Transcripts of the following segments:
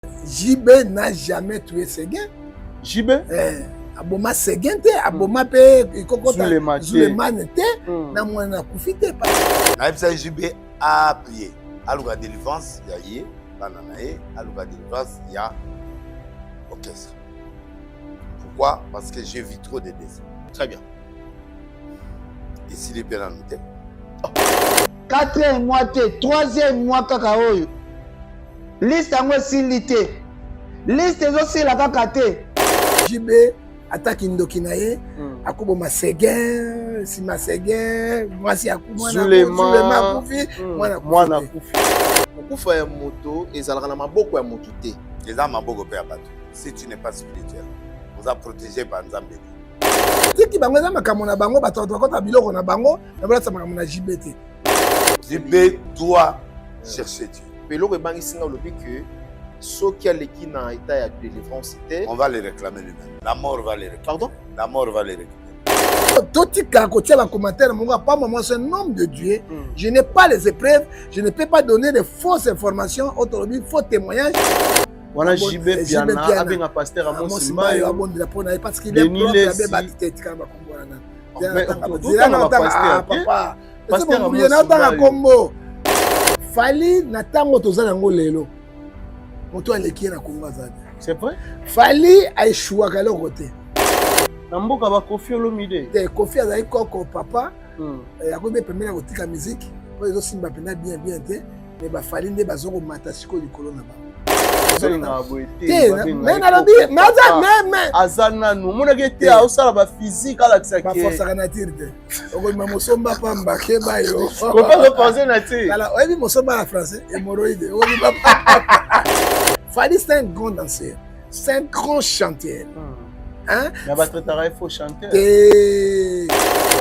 JB n'a jamais tué Séguin. JB Aboma Séguin te, Aboma pe kokota Zulemane te, na mwana kufite pa. Na JB a prié. Aluka délivrance ya ye, bananae, aluka délivrance ya orchestre. Pourquoi? Parce que j'ai vu trop de décès. Très bien. Et s'il est bien annoté. 4e mois, 3e mois, kakaoyo. Liste en silité. Liste aussi la kakate. JB attaque Indokinaye, akuboma Séguin, Sima Séguin, moi si akuboma Zulemane kufi, mwana kufi. Okufa ya moto ezalaka na maboko ya moto te. Eza maboko pe ya bato. Si tu n'es pas spirituel, vous a protégé par Nzambe. Tiki bango eza makambo na bango bato bakota biloko na bango, na balasa makambo na JB te. JB doit chercher Dieu. Peloko ebangi singa lobi que ceux qui a l'équipe dans l'état de délivrance, on va les réclamer lui-même. La mort va les réclamer. Pardon? La mort va les réclamer. Totika côté la commentaire, mon gars, pas moi, c'est un homme de Dieu. Je n'ai pas les épreuves, je ne peux pas donner de fausses informations, autrement, faux témoignages. Voilà, JB Piana, avec un pasteur à Monsimbayo, parce qu'il est propre, il a bâti Tikamba Kombo. Fali na tango tozana ngo lelo. Moto aleki na Kongo azali. C'est vrai? Fali aishua kalo côté. Na mboka ba Kofi Olomide. Te Kofi azali koko papa. Yakobe pemela kotika musique. Po ezo simba pena bien te. Mais ba Fali nde bazoko mata siko likolo na ba. Azana no mona gete a osala ba physique ala tsake. Ba force kana tirde. Oko mamosomba pamba keba yo. Ko pas penser na ti. Alors, oui, mosomba en français, hémorroïde. Oko papa. Fali c'est un grand danseur. C'est un grand chanteur. Hein? Na ba traitera il faut chanter. Et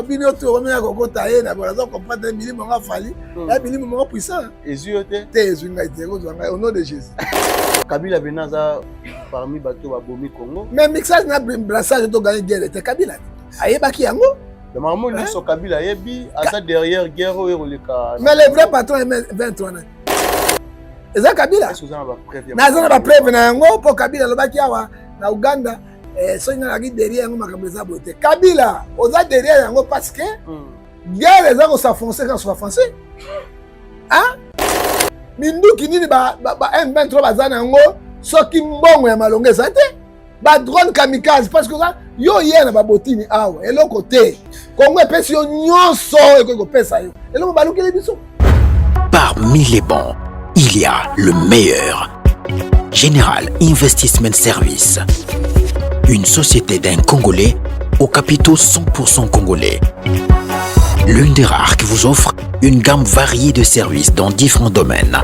Bino to remena kokota ye na bola zo comprendre milimo nga Fali. Ya milimo mo puissant. Ezio te. Te ezunga te ko zonga au nom de Jésus. Kabila Benaza parmi bato ba bomi Congo. Mais mixage na brassage to gagner guerre te Kabila. Ayebaki yango. Le maman lui so Kabila yebi asa derrière guerre o eroleka. Mais le vrai patron est 23 ans. Eza Kabila. Na ba preuve na yango po Kabila lobaki awa na Uganda. So ina lagi derrière yango makambo eza bote. Kabila oza derrière yango parce que guerre eza ko s'enfoncer quand soit français. Hein? Minduki nini ba M23 bazana yango soki mbongo ya malongo eza te. Ba drone kamikaze parce que ça yo yena ba botini awa eloko te. Kongo epesi yo nyonso eko pesa yo. Eloko balukele biso. Parmi les bons, il y a le meilleur. Général Investment Service. Une société d'un Congolais aux capitaux 100% congolais. L'une des rares qui vous offre une gamme variée de services dans différents domaines.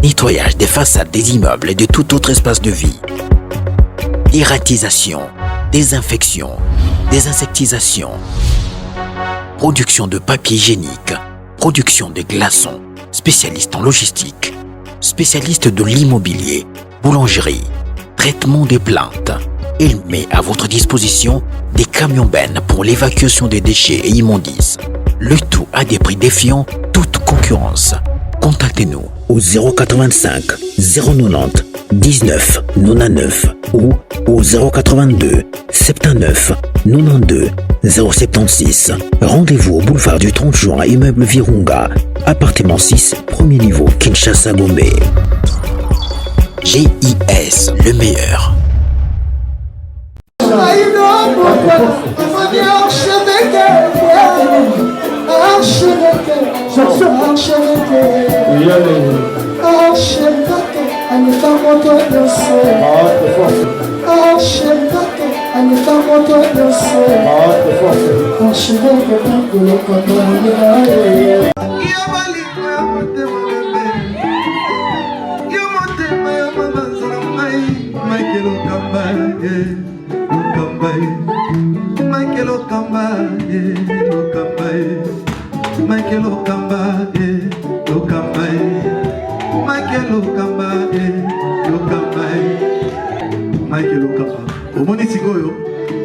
Nettoyage des façades des immeubles et de tout autre espace de vie. Dératisation, désinfection, désinsectisation. Production de papier hygiénique, production de glaçons, spécialiste en logistique, spécialiste de l'immobilier, boulangerie, traitement des plaintes. Il met à votre disposition des camions-bennes pour l'évacuation des déchets et immondices. Le tout à des prix défiant toute concurrence. Contactez-nous au 085 090 19 99 ou au 082 79 92 076. Rendez-vous au boulevard du 30 juin, immeuble Virunga, appartement 6, premier niveau, Kinshasa, Gombe. GIS, le meilleur.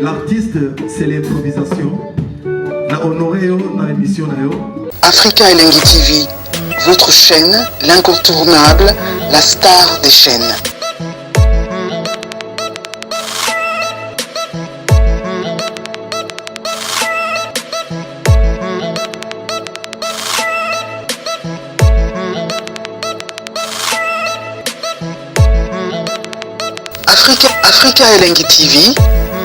L'artiste, c'est l'improvisation. Na honoré dans l'émission. Africa Elengi TV, Votre chaîne, l'incontournable, la star des chaînes. Africa Elengi TV,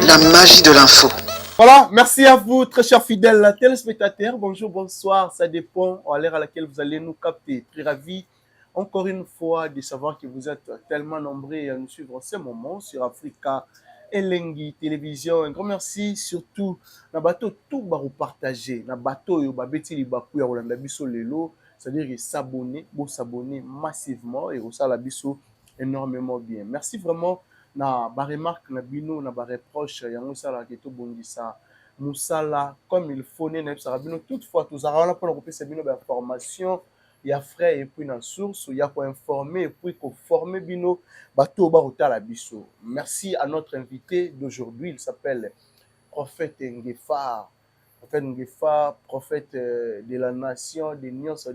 la magie de l'info. Voilà, merci à vous, très chers fidèles téléspectateurs. Bonjour, bonsoir, ça dépend à l'heure à laquelle vous allez nous capter. Très ravi, encore une fois, de savoir que vous êtes tellement nombreux à nous suivre en ce moment sur Africa Elengi Télévision. Un grand merci, surtout, na bateau tout barou partagé, na bateau yo babeti li bakou ya Rolanda Biso lelo, c'est-à-dire s'abonner massivement et ça la Biso énormément bien. Merci vraiment. Na ba remarque na bino na ba reproche yango sala keto bondisa musala comme il faut ne ça bino toutefois tous ara pour repérer bino ba formation ya frais et puis na source ya ko informer et puis ko former bino bato ba rotala biso. Merci à notre invité d'aujourd'hui, il s'appelle Prophète Ngefa. Prophète Ngefa, prophète de la nation, des nuances,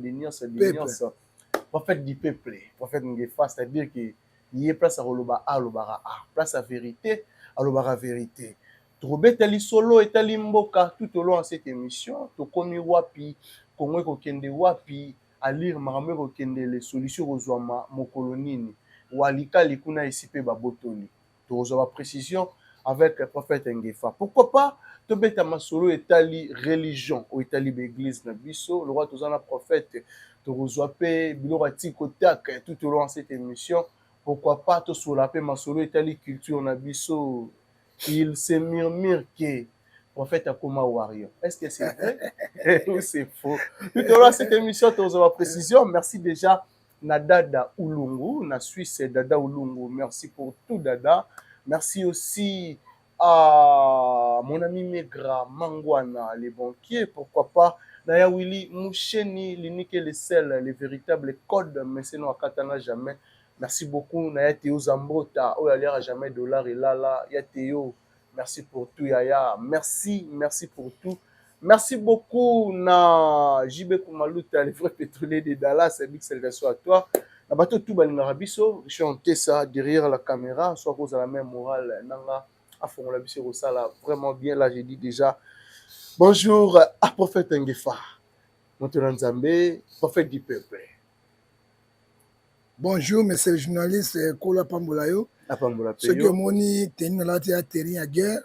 prophète du peuple. Prophète Ngefa, c'est-à-dire que il y a place à Roloba A, Lobara A, place à vérité, à Lobara vérité. Troubé tali solo et tali mboka tout au long de cette émission. To komi wapi, Kongo kokende wapi, à lire maramé kokende les solutions aux ouama, mon colonine, walika likuna isipe babotoli. To reçoit précision avec le prophète Ngefa. Pourquoi pas, to beta masolo et tali religion, ou tali l'église na biso, le roi tozana prophète, to reçoit pe, bilorati kotak tout au long de cette émission. Pourquoi pas tout sur la paix masolo et telle culture na biso, il se murmure que prophète Akoma Warrior. Est-ce que c'est vrai ou c'est faux? Tout au long de cette émission, tu as précision. Merci déjà na Dada Ulungu, na Suisse Dada Ulungu. Merci pour tout Dada. Merci aussi à mon ami Megra Mangwana, les banquiers. Pourquoi pas Naya Willy Moucheni, l'unique et le seul, les véritables codes, mais c'est non à Katana jamais. Merci beaucoup, Naya Théo Zambota. Oh, il n'y a jamais dollar et là, il y a Théo. Merci pour tout, Yaya. Merci pour tout. Merci beaucoup, na JB Koumalouta, les vrais pétroliers de Dallas. C'est big salvation à toi. Na bateau tout bali ngarabiso, chanter ça derrière la caméra, soit cause à la même morale. Nanga, à fond la biso, ça là, vraiment bien. Là, j'ai dit déjà, bonjour à Prophète Ngefa. Maintenant, Nzambé, prophète du peuple. Bonjour, monsieur le journaliste Kola Pambolayo. Ce que moni teni na lati ya terrain ya guerre.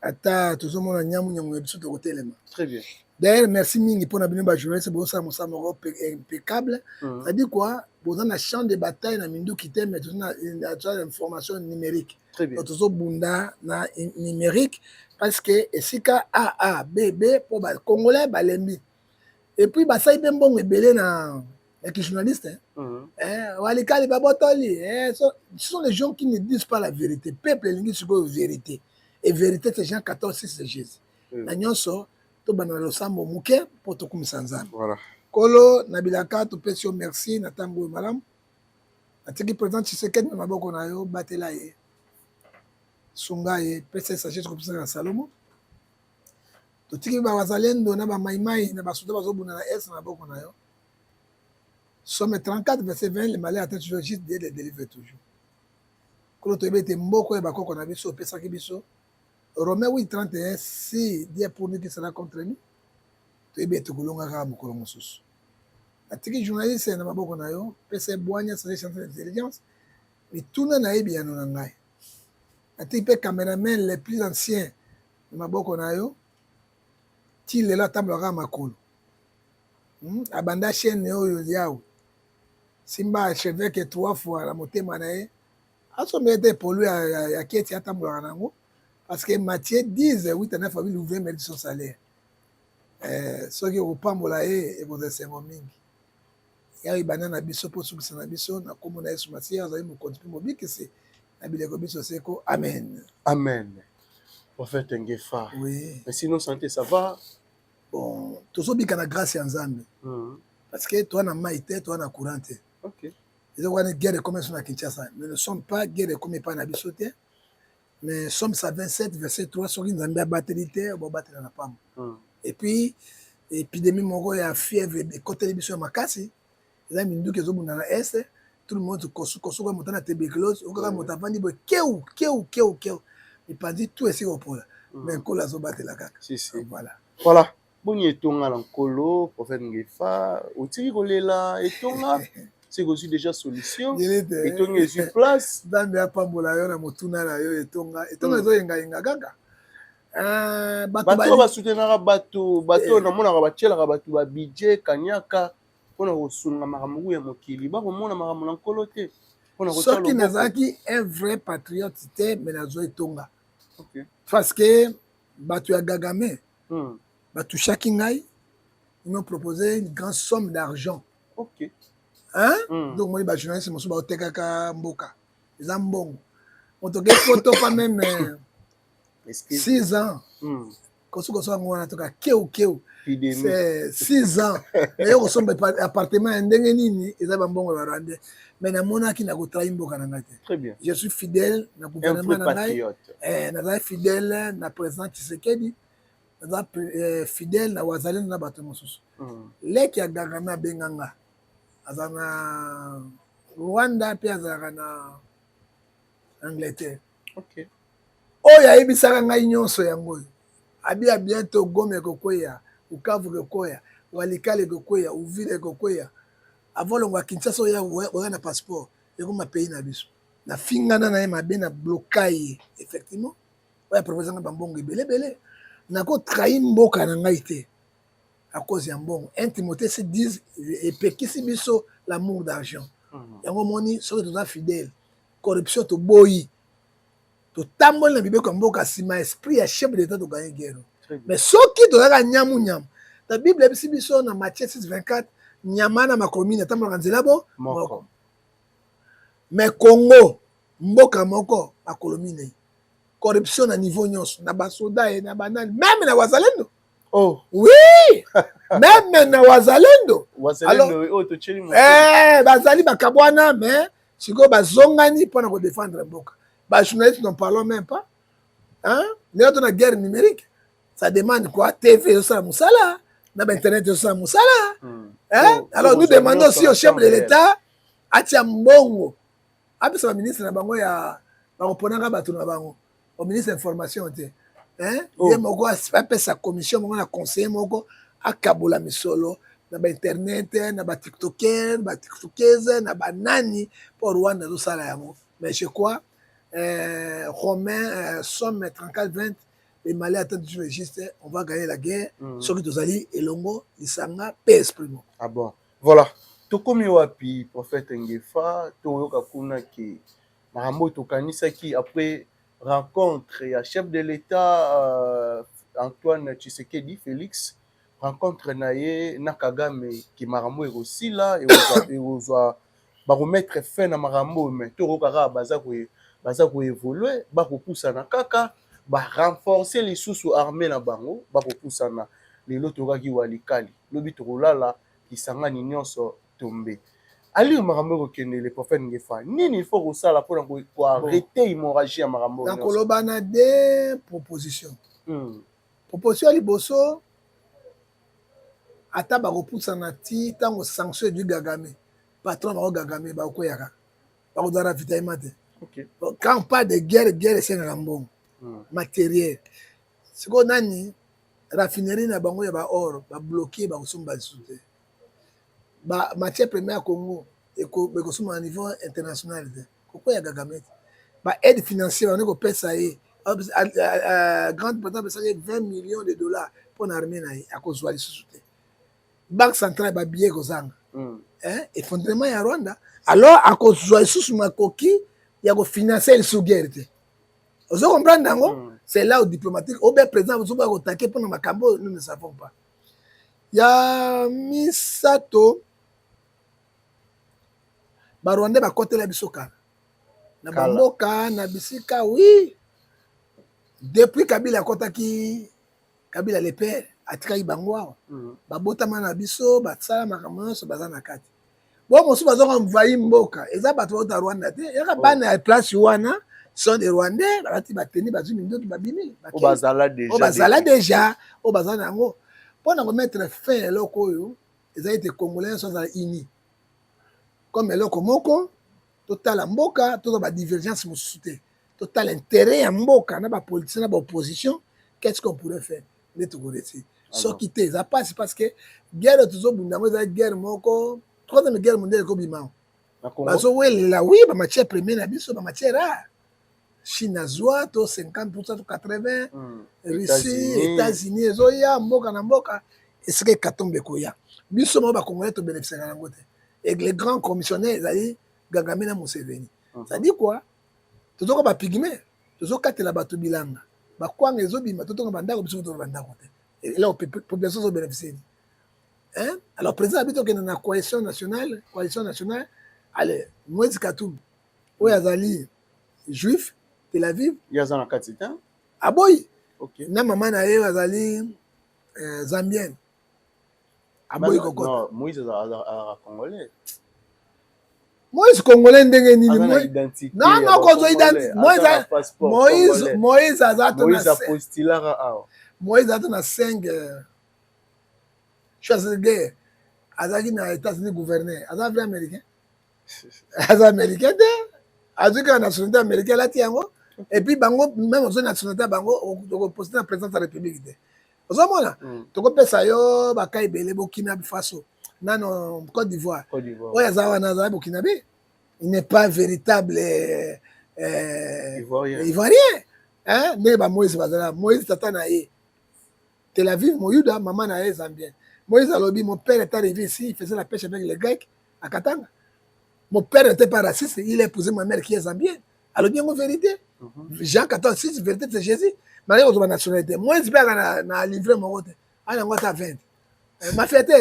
Ata tout monde a nyamu nyamu biso to côté élément. Très bien. D'ailleurs, merci mingi pour na bino ba journaliste bo ça mosa moko impeccable. Ça dit quoi? Bo na champ de bataille na mindu kité mais tout na information numérique. Très bien. Tout bunda na numérique parce que esika A B pour ba congolais ba lembi. Et puis ba ça bien bon ebelé na les journalistes, ce sont les gens qui ne disent pas la vérité. Peuple est la vérité. Et vérité, c'est Jean 14, 6 de Jésus. Nous sommes tous les sambo mouké pour tout comme sanzan. Voilà. Kolo, Nabilaka, tu peux dire merci, Natango Malam. Atiki présente Tshisekedi, mais maboko na yo, batela ye. Sunga ye, pese sagesse comme ça dans Salomo. Tu tiki ba wazalendo na ba maimai na ba soda ba zobuna na es na maboko na yo. Somme 34, verset 20, le malheur attend toujours juste de les délivrer toujours. Quand tu es mboko et bako qu'on a vu sur Pesa Kibiso, Romains 8, 31, si Dieu pour nous qui sera contre nous, tu es bête Goulonga Ramukolo Moussous. La tiki journaliste, c'est un maboko na yo, Pesa Boigna, c'est des d'intelligence, mais tout le monde a bien en anglais. La tiki caméraman les plus anciens, le maboko na yo, il est là, table Ramakolo. Abanda chaîne yo yao. Simba achevé que 3 fois la montée manae. Aso mette pour lui à Keti atambola nango parce que Mathieu 10 8 à 9 000 ouvriers méritent son salaire. Ce qui au pambola et vous êtes mingi. Ya ibana biso pour sous na biso na komona Yesu Masia za mu continue mobi que c'est na bileko biso seko amen. Amen. Prophète Ngefa. Oui. Mais sinon santé ça va. Bon, tout ça bika na grâce ya Nzambe. Parce que toi na maïté, toi na courant. OK. Ils ont une guerre de commerce na Kinshasa. Nous ne sommes pas guerre de commerce pas na bisoté. Mais Somme 127 verset 3 sur Nzambe a battu bon battre na pam. Et puis épidémie moko ya fièvre ekoteli biso ya makasi eza minduki ezobunda na este tout le monde kosuka moto na tuberculose okaka moto avandi boye keu epandi tout esika opola mais nkolo azobatela kaka voilà boni etonga na nkolo prophète Ngefa otiki kolela etonga c'est aussi déjà solution etonga ezwi place nzambe apambola yo na motuna na yo etonga ezoyengayenga kaka bato basoutenaka bato namonaka batielaka bato babudget kanyaka mpona kosunga makambo ya mokili bakomona makambo na nkolo te soki nazalaki un vrai patriote te me nazwa etonga parce que bato ya Gagame batouchaki ngai ils m'ont proposé une grande somme d'argent donc moi bajournaliste mosusu baotekaka mboka eza mbongo moto ke poto pa même 6 ans kosukoso yango wana toka keu c'est 6 ans naye kosomba appartement ya ndenge nini eza bambongo ya barwandais mais namonaki na kotrahi mboka na ngai te je suis fidèle na gouvernement na ngai nazali fidèle na président Tshisekedi naza fidèle na wazalendo na bato mosusu leki ya Gagame abenganga aza na Rwanda mpe azalaka na Angleterre oyo ayebisaka ngai nyonso yango oyo abia bientôt Goma ekokweya Bukavu ekokweya Walikale ekokweya Uvira ekokweya avolongo ya Kinshasa oya na passeport ekoma pays na biso nafingana na ye mabe na blokai effectivement oyo aproposanga bambongo ebelebele nakotrahi mboka na ngai te à cause ya mbongo 1 Timothée se disent epekisi biso l'amour d'argent yango moni soki toza fidèle corruption toboyi totamboli na bibeko ya mboka nsima esprit ya chef d'état toganye guerre mais soki tozalaka nyamu na bible ebisi biso na Matthieu 6:24 nyama na makomine atambolaka nzela moko mais Congo mboka moko makolo minei corruption na niveau nyonso na basoda ye na banani même na wazalendo oui même na wazalendo bazali bakabwana mais sikoyo bazongani mpona kodefendre mboka bajournaliste n'en parlons même pas lelo to na guerre numérique ça demande quoi TV ezosala mosala na bainternet ezosala mosala alors nous demandons aussi au chef de l'état atia mbongo apesa baministre na bango ya bakoponanga bato na bango au ministre information te ye moko apesa commission moko na conseiller moko akabola misolo na bainternet na batiktoker batiktokeuse na banani mpo Rwanda azosala yango mais je crois Romain somme 34-20 les Maliens attendent du registre on va gagner la guerre soki tozali elongo lisanga pe esprit moko bon voilà tokomi wapi prophète Ngefa toyoka kuna ki makambo tokanisaki après rencontre ya chef de l'état Antoine Tshisekedi Félix rencontre na ye na Kagame ki makambo ekosila ekozwa bakomettre fin na makambo mais tokokaka baza koévoluer bakopusana kaka barenforcer lisusu armée na bango bakopusana lelo tokaki Walikali lobi tokolala kisangani nyonso tombe ali makambo ekokende le prophète Ngefa nini il faut kosala mpona koarrêter hémorragie ya makambo nakoloba na de proposition proposition ya liboso ata bakopusana ti ntango sanction du Gagame patron bango Gagame bakoyaka bakozwa ravitaillement te quand on parle de guerre esengaka mbongo matériel sikoyo nani raffinerie na bango ya baor babloqué bakosomba lisusu te matière première ya Congo ekosomba na niveau international te kokoya Gagame te baaide financière bane kopesa ye grande portant apesaki 20 millions de dollars mpo na armée na ye akozwa lisusu te banque centrale babie ekozanga effondrement ya Rwanda alors akozwa lisusu makoki ya kofinancer lisusu guerre te ozo comprendre yango c'est là au diplomatique au bien président ozoba kotake mpona makambo nous ne savons pas ya misato barwandais bakotela biso kala na bamboka na bisika oui depuis Kabila akotaki Kabila le père atikaki bango awa babotama na biso basala makambo nyonso baza na kati bo mosusu bazoka mvayi mboka eza bato bauta Rwanda te yaka bana ya place wana sont des Rwandais balati bateni bazwi mindoki babimi bazala déjà oyo bazala nango Pour mettre fin à l'oko, ils ont été congolais sont unis. Comme l'oko moko, total en mboka, total la divergence moussouté, total intérêt en mboka, na ba politicien, na ba opposition, qu'est-ce qu'on pourrait faire? Les Togolais. Ce qui t'est, ça passe parce que guerre toujours bundango, ça guerre moko, troisième guerre mondiale comme bimao. Parce que là oui, ba matière première na biso, ba matière rare. Chine azwa to 50% to 80, Russie, États-Unis, ezoya mboka na mboka, est-ce katombe koya. Biso mo ba congolais to bénéficier na ngote. Et les grands commissionnaires, ils Gagamena Museveni. Ça dit quoi? Tout le monde va pigmer. Tout le monde va battre bilanga. Ba quoi les autres bima tout le monde va ndako biso to va ndako. Et là on peut population so bénéficier. Hein? Alors président habite que na coalition nationale, allez, Moïse Katumbi. Oya zali juif, Tel Aviv, Yazana Katita. Ah boy. OK. Na maman na ye zali zambienne. Ah boy kokota. Non, Moïse a congolais. Moïse congolais ndenge nini non non kozo identité Moïse azato Moïse a postulara awa Moïse azato na 5 Schwarzenegger azaki na États-Unis gouverneur aza américain aza américain te azaki na nationalité américaine lati yango et puis bango même ozo nationalité bango poster na président de la République te ozomona tokopesa yo bakai belé Burkina Faso nano Côte d'Ivoire. Oya zawana za Burkinabé. Il n'est pas véritable Ivoirien. Hein? Mais bah Moïse bazala, Moïse tata na ye. Tel Aviv, Moyuda, maman na ye zambien. Moïse a lobby, mon père est arrivé ici, il faisait la pêche avec les Grecs à Katanga. Mon père n'était pas raciste, il a épousé ma mère qui est zambienne. Alors bien en vérité. Jean 14, 6, vérité c'est Jésus. Malgré votre nationalité. Moïse a livré mon côté. Ah, non, t'as 20. Ma fête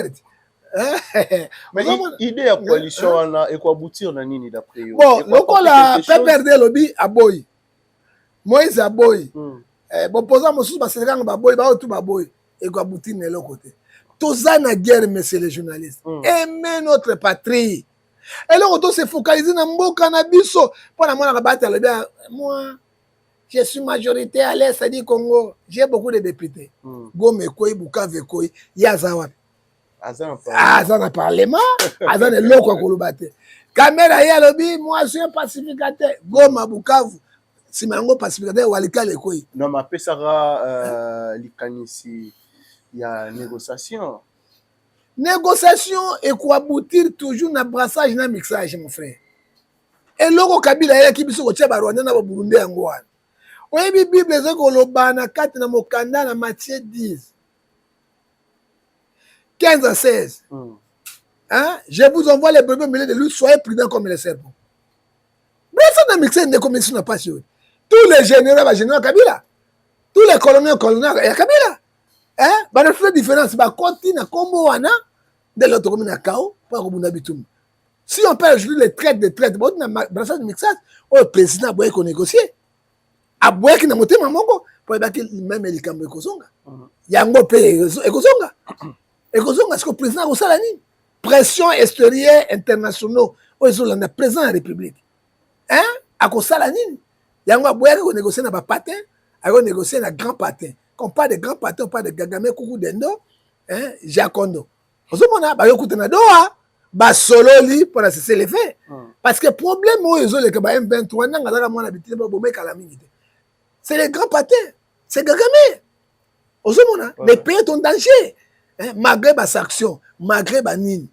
mais l'idée de coalition et quoi aboutir dans nini d'après vous? Bon, le PPRD lobby à boy. Moïse à boy. Bon posant mon sous parce que ba boy ba tout ba boy et quoi aboutir de l'autre côté. Tout ça na guerre messieurs les journalistes. Aimer notre patrie. Et là on se focaliser na mboka na biso pour na mona battre le bien moi je suis majorité à l'est du Congo. J'ai beaucoup de députés. Gome Koyi Bukavu Koyi Yazawa. Aza na parlement, aza na loko kolobate. Caméra ya lobi, moi je suis un pacificateur. Goma Bukavu, si mango pacificateur walika le koyi. Non ma pesara likanisi ya négociation. Négociation et quoi aboutir toujours na brassage na mixage mon frère. Et loko Kabila ya kibiso ko tia ba Rwanda na ba Burundi yango wana. Oyebi Bible ezeko lobana kati na mokanda na Matthieu 10. 15 à 16. Hein? Je vous envoie les brebis mêlés de lui, soyez prudents comme les serpents. Mais ça n'a mixé une commission n'a pas sûr. Tous les généraux Kabila. Tous les colonels, il y a Kabila. Hein? Bah, le fait différence, bah, continue à combo wana de l'autre commune à Kao, pas au Bitum. Si on peut ajouter les traites, bon, on a brassage de mixage, le président a qu'on négocier. A boire qui n'a monté mamango, pour évacuer même les camps de Kozonga. Yango paye Kozonga. Et que ce que le président a la pression extérieure internationale au président de la République. Hein? À cause de la ligne. Il y a un boire qui négocie dans patin, à négocier dans grand patin. Quand on parle de grand patin, on parle de Gagame Koukou Dendo, hein, Jacondo. Vous savez, bah écoutez na doa, bah solo li pour cesser les faits. Parce que le problème ils ont les M23 n'a pas mon habitude pour bomber calamité. C'est les grands patins, c'est Gagame. Vous savez, les pays sont en danger. Malgré ma sanction, malgré ma nini,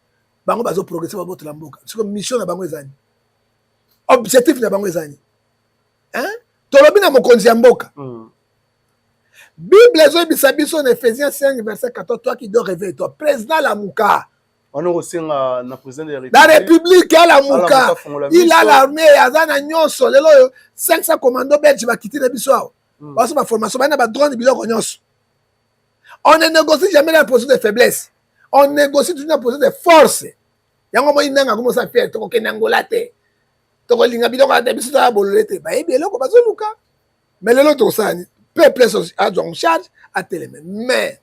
bango bazo progresser ba boto la mboka. C'est comme mission na bango ezani. Objectif na bango ezani. Hein? Tolobi na mokonzi ya mboka. Bible zo bisa biso en Ephésiens 5 verset 14, toi qui dois réveiller toi, président la Mouka. On a aussi un président de la République. La République a la Mouka. Il a l'armée, azana nyonso lelo 500 commandos belges va quitter na biso. Parce que ma formation ba na ba drone biloko nyonso. On ne négocie jamais dans la position de faiblesse. On négocie toujours dans la position de force. Yango mo inanga comment ça fait to kenangola te. To ko linga biloko ate biso ta bololete. Ba ebi eloko bazoluka. Mais le lot osani, peuple a en charge à télémen. Mais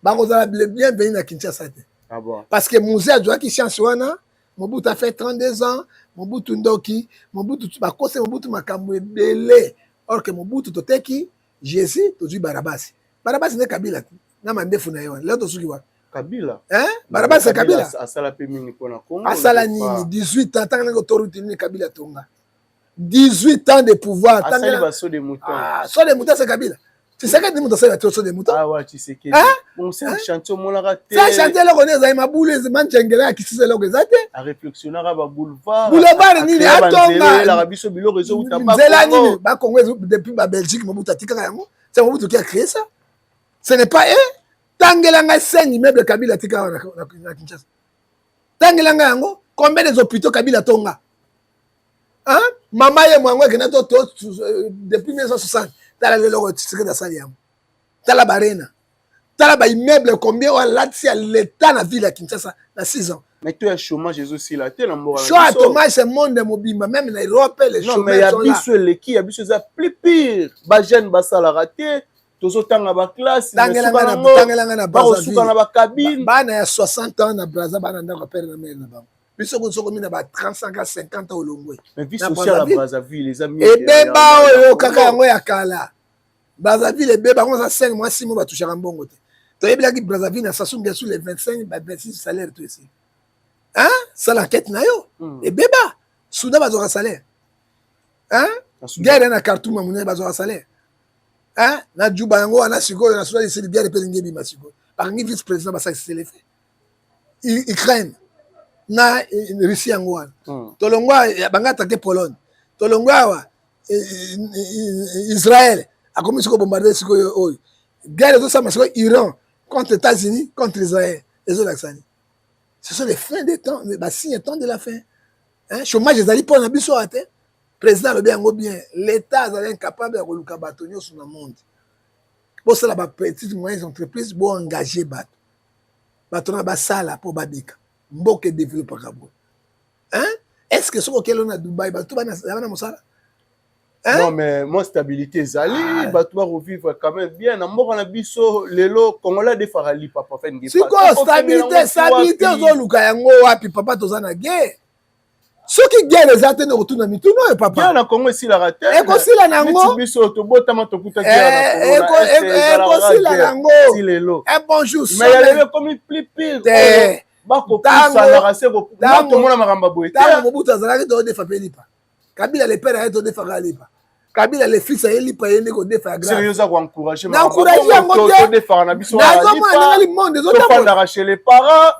ba ko za bien venir na Kinshasa te. Ah bon. Parce que Mouzé a qui chance wana, Mobutu a fait 32 ans, Mobutu ndoki, Mobutu ba kose Mobutu makambo ebele. Or que Mobutu toteki Jésus to du Barabasi. Barabasi n'est Kabila. na mandefu na yo leo tosuki wa Kabila baraba c'est Kabila asala pe mingi pona Congo asala nini 18 ans tanga ngo toruti ni Kabila tonga 18 ans de pouvoir asali ba so de mouton so de mouton c'est Kabila tu sais que mouton c'est so de mouton ouais tu sais que bon c'est un chantier mon la raté c'est chantier là connaît za mabule manchengela ki sise loko zate a réflexionnera ba boulevard ni atonga la rabiso bilo réseau ou tabac zela nini ba Congo depuis ba Belgique Mobutu tika yango c'est Mobutu qui a créé ça ce n'est pas eux tangelanga 5 immeubles Kabila tika na Kinshasa tangelanga yango combien des hôpitaux Kabila tonga mama ye mwango kena to depuis 1960 tala le logo tsike da sali yango tala barena tala ba immeuble combien on lati à l'état na ville à Kinshasa na 6 ans mais toi chômage aussi là tellement mort chômage c'est monde mobimba même na Europe les chômeurs non mais ya biso leki ya biso za plus pire ba jeune ba sala raté tozotanga ba classe tangelanga na Brazzaville na ba cabine bana ya 60 ans na Brazzaville bana ndako père na mère na bango biso ko mina ba 35 à 50 ans olongwe mais vie sociale à Brazzaville les amis et beba oyo kaka yango ya kala Brazzaville beba ko ça 5 mois 6 mois ba toucher mbongo te to yebila ki Brazzaville na Sassou Nguesso les 25 ba 26 salaire tout ici ça l'enquête na yo et beba souda bazora salaire guerre na Khartoum amune bazora salaire na Juba yango wana siko na souda c'est guerre pe ngebi masiko par ngi vice président ba ça c'est le fait Ukraine na Russie yango wana tolongwa banga attaquer Pologne tolongwa wa Israël a commencé à bombarder siko oyo guerre de ça masiko Iran contre États-Unis contre Israël les autres accents ce sont les fins des temps bah signe temps de la fin chômage ezali pour na biso ate président le bien l'état est incapable de koluka bato nyonso na monde bo sala ba petites moyennes entreprises bo engager bato na basala pour babika mboke développer kabo est-ce que soko kelo na Dubai bato bana mosala non mais moi stabilité zali bato ba revivre quand même bien na mboka na biso lelo congolais de farali papa fait ngi siko stabilité ozoluka yango wapi papa tozana guerre soki guerre ezate ne retourna mituno e papa guerre na Congo esila raté ekosila nango biso to botama to kuta guerre na Congo ekosila nango silelo bonjour mais il y avait comme plus pire bako pusa na rase ko to mona makamba boye tango Mobutu azalaki to defa pelipa Kabila le père a été défait lipa Kabila le fils a lipa yende ko défait grave sérieux ça encourager na encourager yango te défait na biso na zoma na monde des autres to fanda chez les parents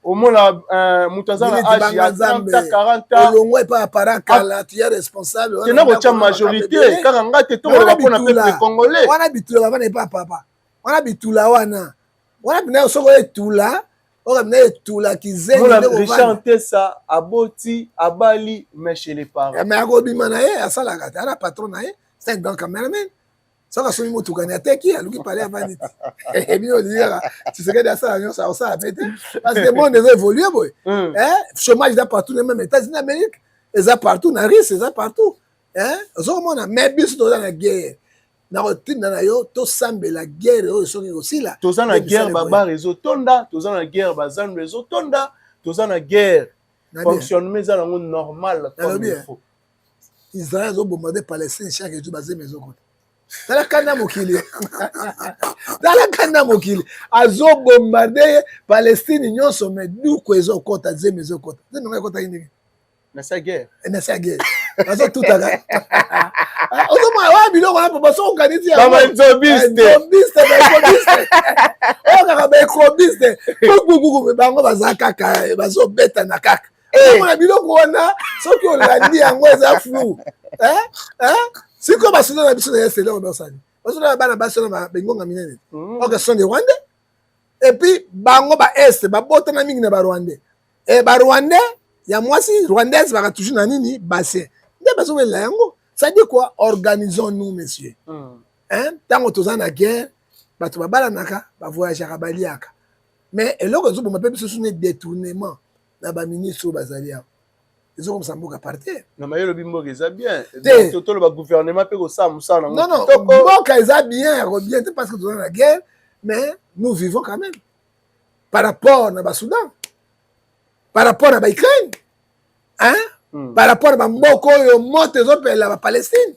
au moins mutazana âge ya 30 40 ans olongwe pa parent kala tu es responsable tu n'as pas majorité kaka ngate to ba pona peuple congolais wana bitula bana pa papa wana bitula wana bina soko etula ora bina etula kizengi ne ko chanter ça aboti abali mais chez les parents mais akobima na ye asala kata ana patron na ye c'est un grand cameraman saka somi motuka na teki aluki parler avant dit et bien dire tu sais que dans ça ça a fait parce que le monde est évolué boy chômage là partout même États-Unis d'Amérique et ça partout na risque ça partout zo mona mais bis dans la guerre na rotina na yo to sambe la guerre o soki aussi là to na guerre baba réseau tonda to na guerre bazan réseau tonda to na guerre fonctionnement ça normal comme il faut Israël zo bombarder Palestine chaque jour basé maison côté dans la kanda mokili azo bombarder Palestine nyonso mais du ko ezo kota ze maison kota ze nonga kota ini na sa guerre azo tout aga ozo ma wa bilo wana papa so organiser ba zobiste o kaka ba ekrobiste kuku bango bazaka kaka bazo beta na kaka mona biloko wana soki olandi yango eza flou siko basona na biso na yesele on osani basona bana basona ba bengonga minene ok sont des Rwandais et puis bango ba est ba botana mingi na ba Rwandais et ba Rwandais ya mwasi rwandaise ba toujours na nini bassin nde baso wela yango ça dit quoi organisons-nous messieurs tango tozana guerre bato babala naka ba voyager baliaka mais eloko zo bomba pe biso sune détournement na ba ministre bazali ya ils ont comme ça mboka partir na mayelo bimboka eza bien to le gouvernement pe ko sa musana non mboka eza bien bien parce que nous sommes dans la guerre mais nous vivons quand même par rapport na ba Soudan par rapport à ba Ukraine par rapport à ba mboko yo moto zo pe la Palestine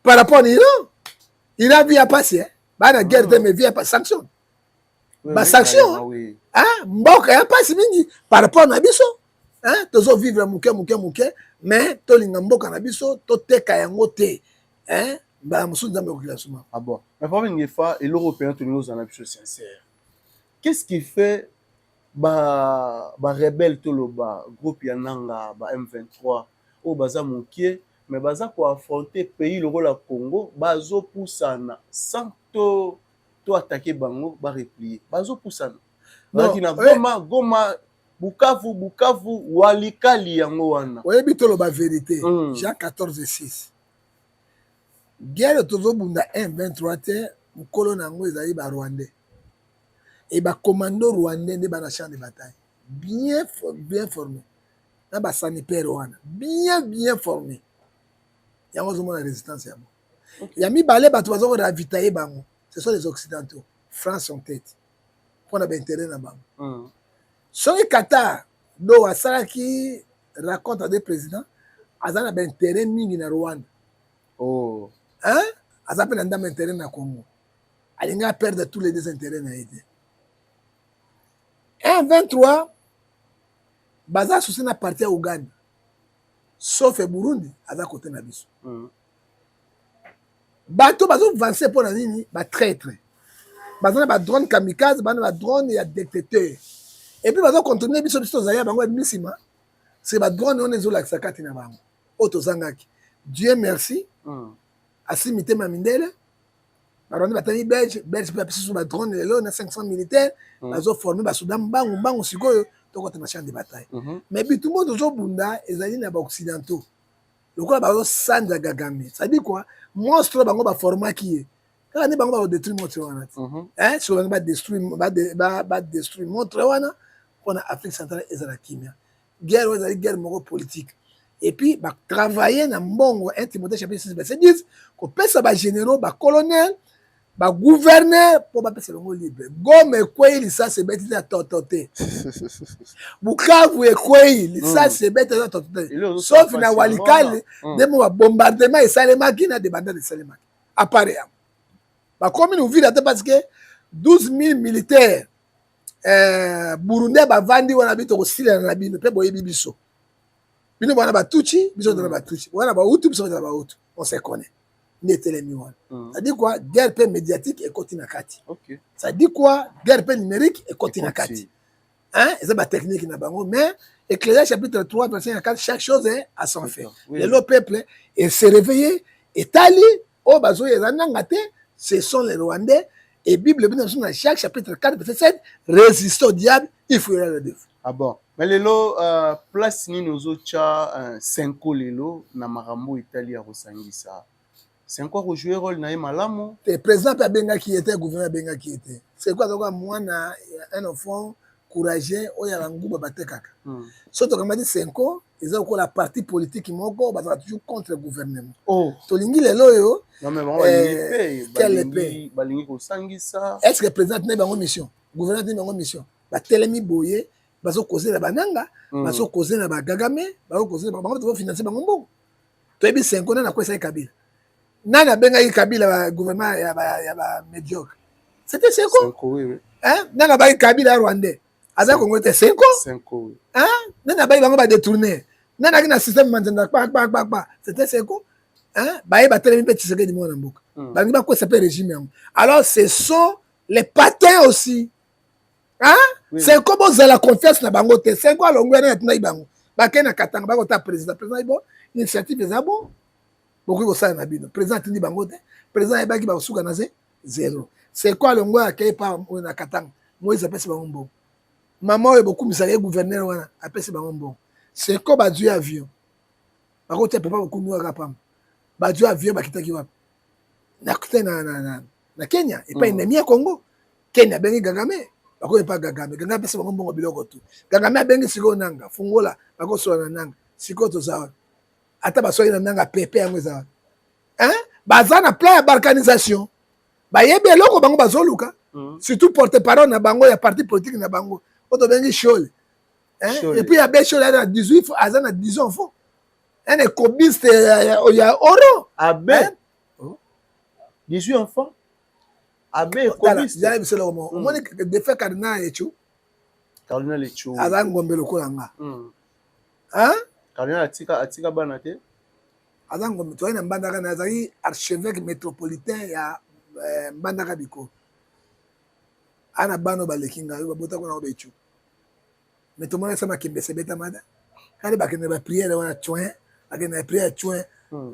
par rapport à Iran vient passer ba na guerre mais vient pas sanction ba sanction mboka ya pasi mingi par rapport na biso tozo vivre muke mais tolinga mboka na biso toteka yango te ba musu nzambe okila suma. Ah bon, mais pour une fois et l'européen tout nous en a plus sincère. Qu'est-ce qui fait ba rebelle to lo ba groupe yananga ba M23 o baza mukie mais baza ko affronter pays le la Congo bazo poussana sans to attaquer bango ba replier bazo poussana na Goma Bukavu Walikali yango wana oyebi to lo ba vérité Jean 14:6 guerre tozo bunda M23 te mukolo nango ezali ba Rwandais et ba commando rwandais nde bana champ de bataille bien formé na ba sanitaire wana bien formé yango zo mona résistance ya bon ya mibale bato bazo ko ravitailler bango ce sont les occidentaux France en tête pour na intérêt na bango soki Qatar do asalaki raconte à des présidents azana ba intérêt mingi na Rwanda aza pe na ndama intérêt na Congo alinga perdre tous les deux intérêts na été 1-23 baza souci na parti ya Uganda sauf Burundi aza côté na biso bato bazo avancer pour na nini ba traître baza na ba drone kamikaze bana ba drone ya détecteur et puis bazo continuer biso zaya bango misima c'est ba drone on ezo lakisa kati na bango otozangaki Dieu merci asimité mamindele Baroni batani Belge pe apesi sur ba drone lelo na 500 militaires bazo former ba soudan bangu sikoyo tokota na champ de bataille mais puis tout le monde zo bunda ezali na ba occidentaux lokola bazo sanda Kagame ça dit quoi monstre bango ba format qui est quand ni bango ba détruire montre wana sur ba détruire montre wana on a Afrique centrale ezala kimia guerre ezali guerre moko politique et puis ba travailler na mbongo Timothée chapitre 6 verset 10 ko pesa ba généraux ba colonel ba gouverneur pour ba pesa longo libre Goma ekwei ça c'est bête na tototé Bukavu ekwei ça c'est bête na tototé sauf na Walikale demo ba bombardement et salemaki na débanda de salemaki appareil ba commune ouvrir parce que 12 000 militaires burundais ba vandi wana bito ko sila na bino pe boyebi biso bino bana ba tuchi biso na ba tuchi wana ba utu biso na ba utu on se connaît. Ça dit quoi? Guerre paix médiatique et continakati. Okay. Ça dit quoi? Guerre paix numérique et continakati. C'est ma technique na bango mais Ecclésiaste chapitre 3 verset 4 chaque chose est à son fait. Le peuple est se réveiller et tali au bazo yazanangate ce sont les Rwandais et Bible dans chaque chapitre 4 verset 7 résister au diable il faut le défaut. Ah bon. Mais lelo place ni nozo cha 5 lelo na marambo Italie à Rosangisa. C'est encore jouer rôle na malamu. Le président Benga qui était gouverneur Benga qui était. C'est quoi donc moi na un enfant courageux o ya nguba batekaka. Surtout comme dit 5 ans, ils ont la partie politique moko ba toujours contre le gouvernement. To lingi lelo yo. Non mais bon balingi ko sangisa. Est-ce que le président n'a pas mission? Gouverneur n'a pas mission. Ba telemi boye, bazo causer na bananga, bazo causer na ba Kagame, bazo causer ba bango to financer bango mbongo. To ebi 5 ans na kwa sa Kabila. Nana benga Kabila gouvernement ya ba médiocre. C'était 5 ans. 5 oui. Nana ba Kabila rwandais. Aza Congo était 5 ans. 5 oui. Nana ba bango ba détourner. Nana ki na système manzanda pa. C'était 5 ans. Ba telemi pe Tshisekedi mo na mboka. Ba ngi ba ko s'appelle régime yango. Alors ce sont les patins aussi. C'est comme ça la confiance na bango te. 5 ans longo na tuna ibango. Ba kena katanga ba ko ta président ibo initiative za bon. Beaucoup de ça na bino président tindi bango te président ebaki ba suka na zéro c'est quoi le ngwa akei pa na katanga Moïse apesi bango mbongo maman oyo beaucoup misala gouverneur wana apesi bango mbongo c'est quoi ba du avion ba ko te papa beaucoup nwaka pam ba du avion bakitaki wapi na kote na Kenya et pas ennemi ya Congo Kenya bengi Kagame ba ko pas Kagame apesi bango mbongo biloko tu Kagame bengi siko nanga fungola ba ko sola nanga siko to zawa ata basoki na nanga pepe yango eza baza na plan ya balkanisation bayebi eloko bango bazoluka surtout porte-parole na bango ya parti politique na bango oto bengi Shole et puis ya be Shole na 18 aza na 10 enfants un écobiste ya oro abe 18 enfants Abbé écologiste. J'ai vu cela au moins. Moi, de fait cardinal et tout. Cardinal et tout. Azan Gombe le Kolanga. Hein? Cardinal Atika Banate. Azan Gombe, tu vois, un bandaka nazari archevêque métropolitain ya bandaka biko. Ana bano balekinga, yo babota kona obechu. Mais tout le monde sait ma kimbe sebeta mada. Quand il bakene ba prière wana chouin, bakene prière chouin.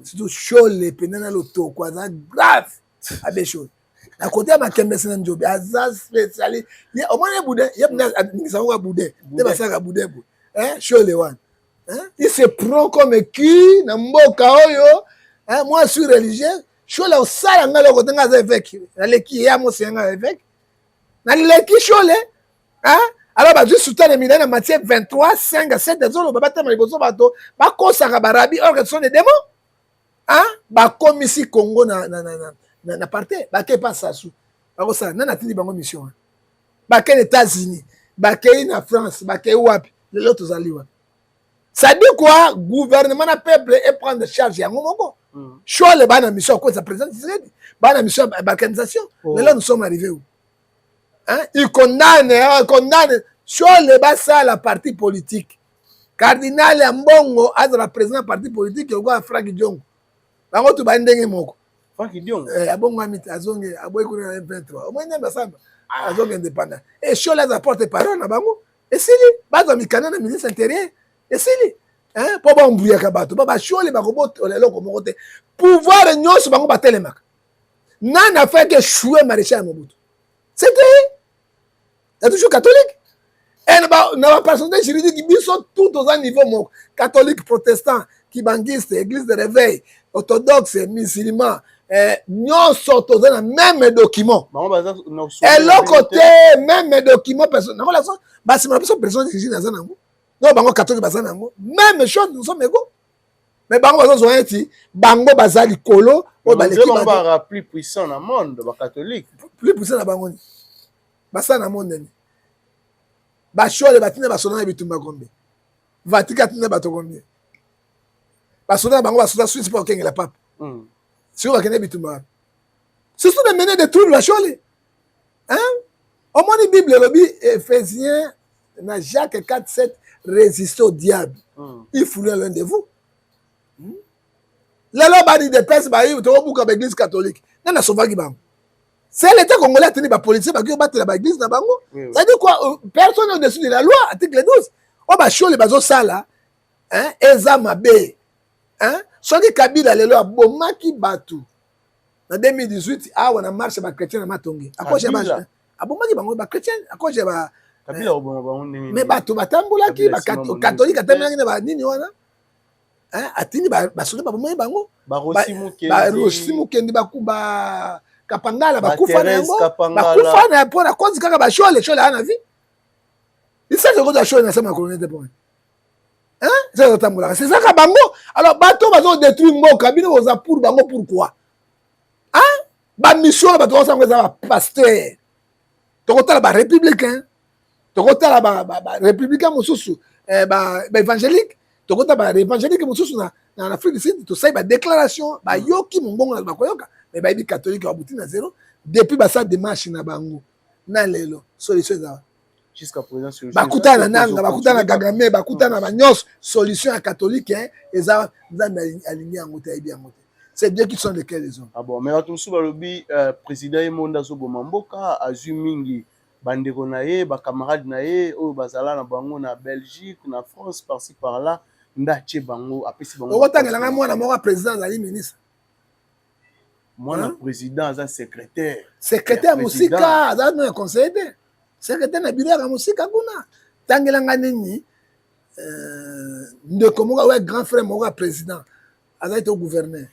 Surtout chaud les penana loto quoi ça grave. Abe chaud. À côté ma kimbe sena njobi azaz spécial. Au moins les boudin, y a ça va boudin. Te ba ça boudin. Hein, chaud les wan. Hein? Il se prend comme qui na mboka oyo. Hein, moi je suis religieux, chaud la sala ngalo ko tenga évêque. Na leki ya mo senga évêque. Na leki chaud le. Hein? Alors, bah, juste soutenir les millénaires en matière 23, 5 à 7 des autres, bah, bah, bah, kosaka barabi, or que ce sont des démons. Hein? Bah, comme ici, Congo, na parti, bah, qu'est pas ça, sous. Bah, ça, n'a tini bango mission. Bah, qu'est États-Unis, bah, qu'est na France, bah, qu'est wapi, les autres alliés. Ça dit quoi? Gouvernement na peuple et prendre charge, y'a un moment. Choix les bannes mission, quoi, ça présente, banne mission, balkanisation. Mais là, nous sommes arrivés où? Hein? Il condamne sur le bas la partie politique. Cardinal Mbongo a le président parti politique qui est Franck Diongo. Bango tu bandenge moko. Franck Diongo. Abongo amite azonge aboy ko na M23. Au moins ndemba samba. Azonge indépendant. Et sur les apporte parole na bango. Et sili bazo mikana na ministre intérieur. Et sili hein po ba mbuya ka bato. Ba sur les bakoboto lelo ko mokote. Pouvoir nyonso bango batelemaka. Nana fait que chouer maréchal Mobutu. C'était toujours catholique. Et na personnalité juridique qui sont tout aux niveaux catholique, protestant, kibangiste, église de réveil, orthodoxe, musulman, nous sommes tous dans le même document. Et l'autre côté, même document, personne. C'est ma personne qui est dans un angle. Non, bango catholique dans un angle. Même chose, nous sommes égaux. Mais bango bazali zoenti, bango bazali kolo, o baleki ba plus puissant dans le monde, ba catholique. Plus puissant na bango. Basa na monde. Ba shole batina basona bitumba kombe. Vatican tina bato kombe. Basona bango basona Suisse pour kengela pape. Si on va kene bitumba. Ce sont des menées de tout la shole. Hein? Au moins la Bible le dit Éphésiens na Jacques 4:7 résister au diable. Il foulait l'un de vous. La loi dit des pèses ba yi to buka ba église catholique. Na na sauvaki bango. C'est l'État congolais qui a tenu la police, qui a battu la église. Ça dit quoi? Personne n'est au-dessus de la loi, article 12. On va chier les bazos ça là. Hein? Ezamabe. Hein? Soki Kabila les lois, bomaki batu. En 2018, on a marché par chrétien à Matongi. À quoi j'ai marché? À bomaki bango ba chrétien, à quoi j'ai ba Kabila au bon mais batu batambola ki ba catholique atamela ni ba nini wana? Hein? Atini ba soki ba bomaki bango. Ba Rosimuke. Ba Rosimuke ndi ba kuba Kapangala bakufa na yango bakufa na pour la cause kaka ba shole ana vie il sait que ko shole na sama colonel de point hein c'est ça ka bango alors bato bazo détruire mboka bino oza pour bango pourquoi hein ba mission bato oza ngeza ba pasteur tokotala ba républicain tokotala ba républicain mosusu ba évangélique tokotala ba évangélique mosusu na Afrique du Sud to ça ba déclaration ba yoki mbongo na ba koyoka. Mais bah, il catholique a bouti na zéro depuis bah ça démarche na bango na lelo solution ça jusqu'à présent solution bakuta na nanga bakuta na gagame bakuta na banyos solution à catholique hein et ça aligné en côté bien côté c'est bien qu'ils sont de quelle raison ah bon mais tout sous balobi président Emonda Zobo Mamboka azu mingi bandeko na ye ba camarade na ye o bazala na bango na Belgique na France par-ci par-là ndache bango apesi bango okotangela nga mwana moko président azali ministre Mon président, un secrétaire. Secrétaire musika, ça nous conseiller. Secrétaire na bureau ya musika kuna. Tangelanga nini ndekomoka ouais grand frère moka président. Aza été gouverneur.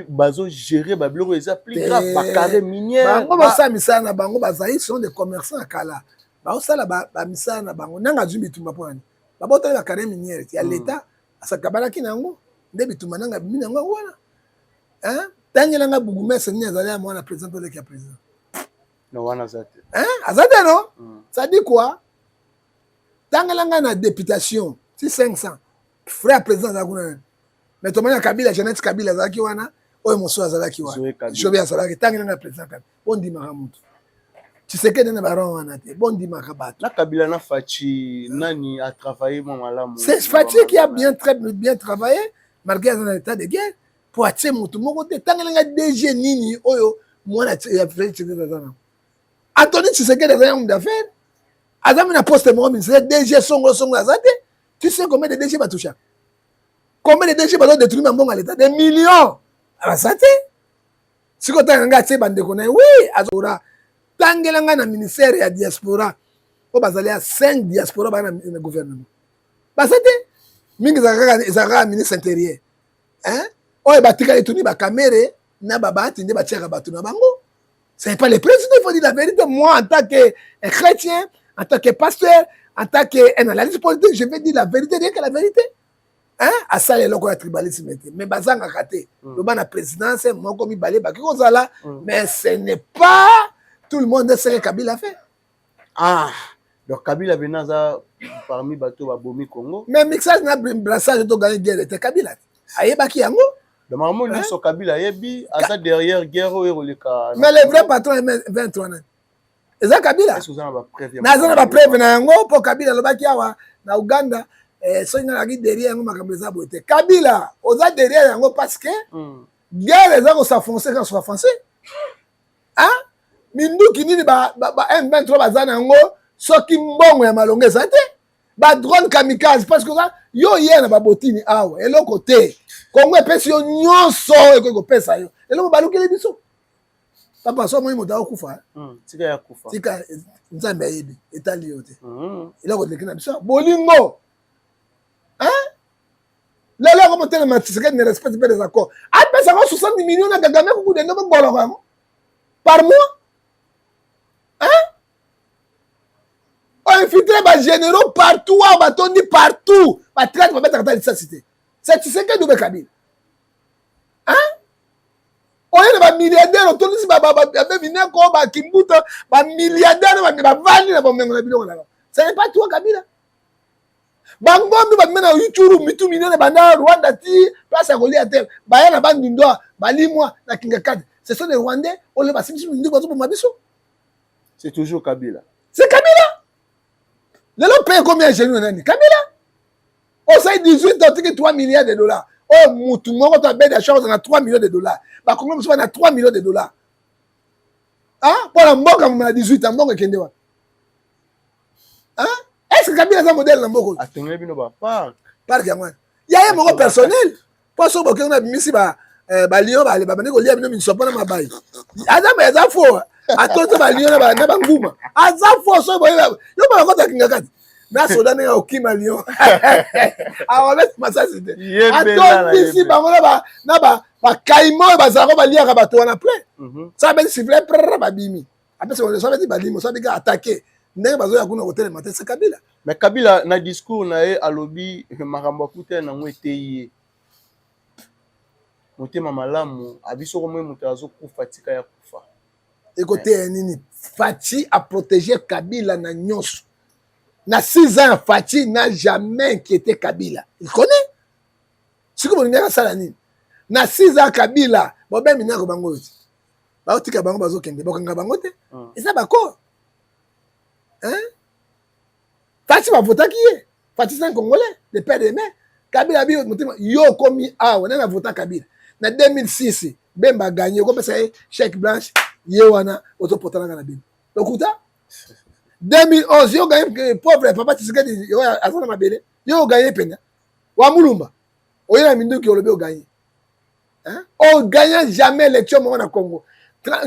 Bazo gérer ba biloko eza plus grave ba carré minière. Bango ba sa misana bango bazali sont des commerçants à Kala. Ba osala ba misana bango nanga zumbi tumba poni. Ba bota ba carré minière ya l'état asakabala kinango ndebi tumba nanga binango wana. Hein? Tangelanga bougumese ni azali à moi la président de l'équipe président. Non wana zate. Hein? Azate non? Ça dit quoi? Tangelanga na députation, si 500. Frère président zakuna. Mais Tomana Kabila Jeannette Kabila zaki wana, oyo mosusu azalaki wa jobe azalaki ntangi nanga président Kabila bondimaka mutu Tshisekedi na baron wana te bondimaka bato na Kabila na Fachi nani a travaillé mon malamu c'est Fachi qui a très bien travaillé malgré dans l'état de guerre pour atie mutu moko te ntangi nanga DG nini oyo mwana ya Félix Tshisekedi azana Anthony Tshisekedi azana homme d'affaires azami na poste moko ministère DG songo azate tu sais combien de DG batoucha combien de DG bazo détruire mbongo à l'état des millions azate siko tanga tie bandeko na oui azora tangelanga na ministère ya diaspora o bazali ya 5 diaspora ba na gouvernement basate mingi zaka ministre intérieur hein oyo batika etuni ba caméra na baba tinde ba tiaka batu na bango c'est pas le président il faut dire la vérité moi en tant que chrétien en tant que pasteur en tant que analyste politique je vais dire la vérité rien que la vérité hein à ça les locaux tribalisme mais bazanga kate le ban la présidence moi comme balé ba ko zala mais ce n'est pas tout le monde sait que Kabila a fait. Ah, donc Kabila Benaza parmi bateau à Bomi Congo. Mais mixage n'a brassage de gagner guerre était Kabila. Ayeba ki yango. Le maman lui sur Kabila yebi asa derrière guerre au le cas. Mais le vrai patron est 23 ans. Et ça Kabila. Est-ce que vous avez pas prévu? Na zana ba prévu na yango pour Kabila lo baki awa na Uganda so ina la derrière yango makameza bote. Kabila oza derrière yango parce que guerre les gens s'enfoncer quand soit français. Hein? Minduki nini ba M23 bazana ngo soki mbongo ya malonga zate ba drone kamikaze parce que yo yena ba botini awa eloko te Kongo pesi yo nyonso eko pesa yo eloko balukele biso papa so moi moda okufa tika ya kufa tika nzambe yebi etali yo te eloko lekina biso bolingo hein lelo ko motele matiseke ne respecte pas les accords a pesa ko 60 millions na Kagame ko kudende ko boloko par mois. Hein? On infiltre les généraux partout, on va tourner partout. On traite de mettre dans la cité. C'est tu sais que nous Kabila. Hein? On est des milliardaires, on tourne ici, Kimbuta, milliardaires, ce n'est pas toi Kabila. Bangombi ba mena Uchuru mitu minene banda Rwanda ti place à Goliath. Ba ya na bandundo, ba limwa na Kingakad. Ce sont les Rwandais, on les passe sur une pour Mabiso. C'est toujours Kabila. C'est Kabila. Le lot paye combien chez nous, Kabila? On sait 18 ans, 3 milliards de dollars. Oh, Moutoumou, on a bien d'achat, on a 3 millions de dollars. Bah, combien on a 3 millions de dollars? Hein? Pour la mort, on a 18 ans, on a Kendewa. Hein? Est-ce que Kabila est un modèle dans Moko? Attendez, bien, parc. Parc, il y a un mot personnel. Pas sûr qu'on a mis ici, Lyon, les Babanais, ils ne sont pas dans ma baille. Adam, il y a faux. Atoto ba lion na ba nguma azafo so boye yo ba kota kingakati na soda ne okima lion awa met masasi te ato bisi ba ngona ba kaimo ba zako ba liaka bato wana plein ça ben siffler ba bimi après ça veut dire ba limo ça veut dire attaquer ndenge bazo ya kuna hotel matin c'est Kabila mais Kabila na discours na e alobi makambo kuta na ngwete motema malamu abiso ko mwe mutazo kufa tika ya kufa. Écoutez, Nini, Fachi a protégé Kabila na nyonso. Na 6 ans, Fachi n'a jamais inquiété Kabila. Il connaît. C'est comme on dit à Salanine. Na 6 ans, Kabila, bon ben mina ko bango oti. Ba oti ka bango bazo kende, bokanga bango te. Et ça ba ko. Hein? Fachi va voter qui est? Fachi c'est un Congolais, le père de mère. Kabila bi yo komi on a voté Kabila. Na 2006, Bemba gagné, ko pesa chèque blanche. Yewana autoportana na bino. Okuta 2011 yo gagné pauvre papa Tshisekedi yo azana mabele yo gagné pena wa mulumba oyena minduki olobe o gagné hein on gagne jamais l'élection au Congo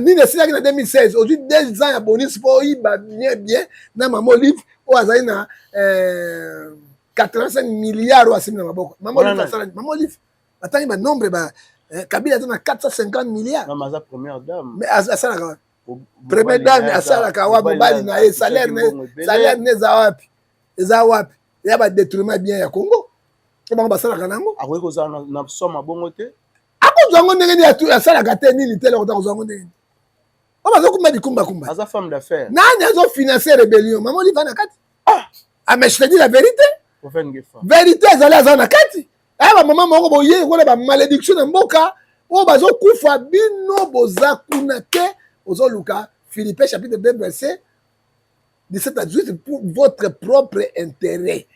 ni ne sila na 2016 aujourd'hui 2 ans ya bonus pour iba bien na mama Olive o azali na 85 milliards wa simna maboko mama Olive atangi ba nombre ba Kabila a 450 milliards. Non, mais la première dame. Mais à ça, la première dame, à ça, la Kawabali, salaire ne zawapi. Zawapi. Il y a des détruiments bien à Congo. Comment ça, la Kanango? Ah oui, vous avez un somme à bon côté. Ah, vous avez un salaire à Katé, ni l'Itel, vous avez un. On va dire que Kumba. À sa femme d'affaires. Non, ils ont financé la rébellion. Maman, il va na Kati. Ah, mais je te dis la vérité. Pour faire une guerre. Vérité, ils allaient à Kati. Ah, maman, on a une malédiction dans Mboka. oyo bazokufa bino boza kuna te ozoluka Philippe chapitre 2 verset 17 à 18 pour votre propre intérêt.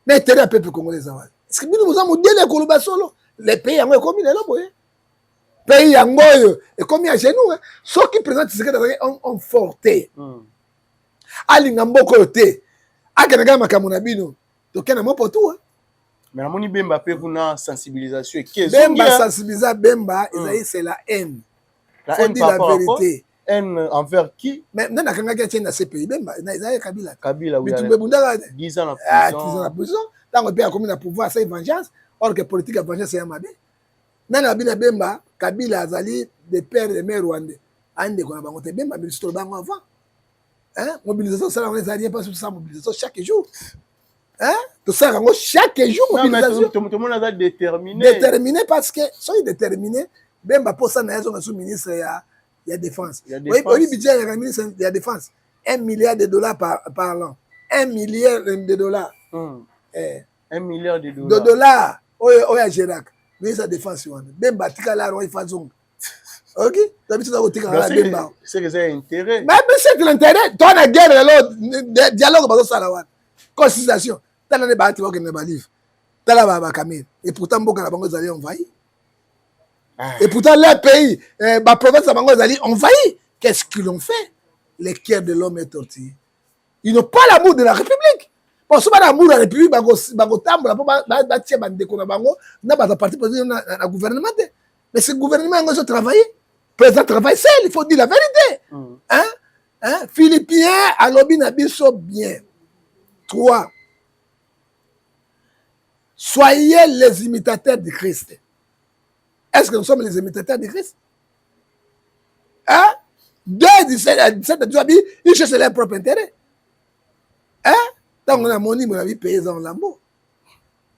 Mais intérêt à peuple congolais ça va. Est-ce que bino boza modèle koloba solo les pays yango ekomi lelo boye. Pays yango oyo ekomi à genoux hein. Ceux qui présentent ce que on forté. Alinga mboko te. Akenanga makambo na bino. Tokena mo potu hein. Mais la moni Bemba peut kuna sensibilisation et Bemba sensibiliser Bemba c'est la haine. La faut haine dire la vérité. Haine envers qui? Mais nana kanga kia na CPI Bemba na Kabila. Kabila oui. Mais tu bundaka 10 ans en prison. Ah, 10 ans en prison. Tant que bien comme na pouvoir ça vengeance, or que politique à vengeance c'est mabe. Nana bina Bemba Kabila azali de père et mère rwandais. Ande ko na bango te Bemba mais tout bango avant. Hein? Mobilisation ça on les alliés pas sur ça mobilisation chaque jour. Hein? Tout ça chaque jour mobilisation. Tout le monde a déterminé. Déterminé parce que soyez déterminé. Bemba pour ça na sous ministre il y a défense. Oui, budget il y a défense. $1 milliard par an. $1 milliard. 1 milliard de dollars. De dollars. Oh ya Gerac. Ministre de la défense Bemba tika la roi fazong. OK? D'habitude on tika la Bemba. C'est que c'est intérêt. Mais c'est que l'intérêt, toi la guerre là, dialogue bazo sala wana. Constitution. Tala ne ba ti ba ke ne ba livre. Tala ba kamel. Et pourtant mboka na bango zali envahi. Et pourtant, les pays, la province de Bango Zali, envahi. Qu'est-ce qu'ils ont fait? Les cœurs de l'homme est tortillé. Ils n'ont pas l'amour de la République. Bon, si l'amour de la République, Bango Tambo, Bango, n'a pas parti pour le gouvernement. Mais ce gouvernement a travaillé. Le président travaille seul, il faut dire la vérité. Hein? Philippien, à l'objet n'abisso bien. 3. Soyez les imitateurs de Christ. Est-ce que nous sommes les imitateurs de Christ? Hein? 2, 17 à 17, ils cherchent leur propre intérêt. Hein? Tant qu'on a moni, on a vu paysan lambeau.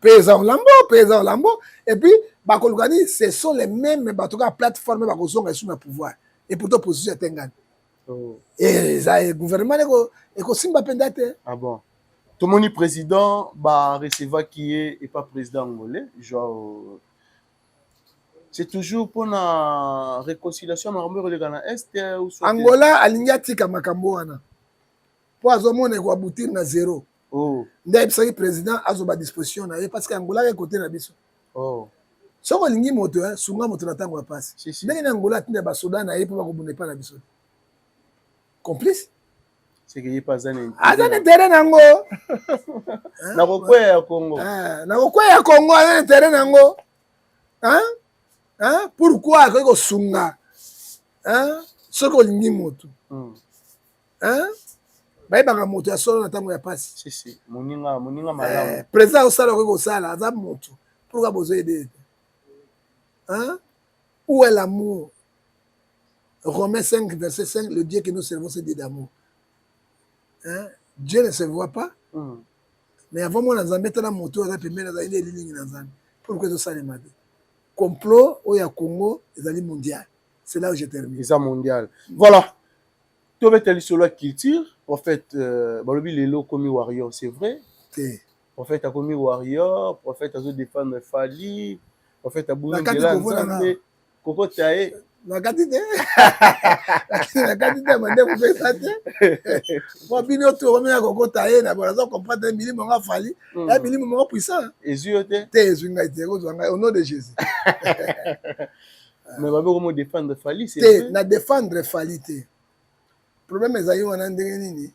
Paysan lambeau. Et puis, ce sont les mêmes plateformes qui sont sous le pouvoir. Et pourtant, position est un et le gouvernement est aussi un peu pendate. Ah bon? Tout le monde est président, recevoir qui est et pas président angolais. Genre. C'est toujours pour la réconciliation à Est ou Angola alingia tika makambo wana. Po azomone ko aboutir na zéro. Oh. Ndai le président azoba disposition na parce que Angola est côté na biso. Oh. Soko lingi moto sunga moto na tango passe. Ndenge na Angola tinde ba soda na yepo ba ko bune pa na biso. Complice? C'est que y pas un azana terrain nango. Na kokwea Congo. Na kokwea Congo azana terrain nango. Hein? Hein? Pourquoi que sunga? Hein? Ce que lingi moto. Hein? Ba ba moto ya solo na tango ya passe. Si. Moninga malamu. Président osala ko sala za moto. Pourquoi besoin aider? Hein? Où est l'amour? Romains 5 verset 5, le Dieu que nous servons c'est Dieu d'amour. Hein? Dieu ne se voit pas. Mais avant moi dans un mettre la moto za pembe na za ile ligne na zan. Pourquoi ça ça les made? Complot au ya Congo, les alliés mondial. C'est là où je termine. C'est mondial. Voilà. Tu vas être sur la culture. En fait, Balobi Lelo comme warrior, c'est vrai. Prophète a commis warrior, prophète a défendre Fali, prophète a boulé de la Nzambe, Koko Tae. La quantité, madame, vous faites ça. Moi, bien tu remets à Koko Tae, na bon, comprendre un minimum à Fali, un minimum puissant. Et Ziote. Au nom de Jésus. Mais comment défendre Fali, c'est vrai. Na défendre Fali. Le problème est que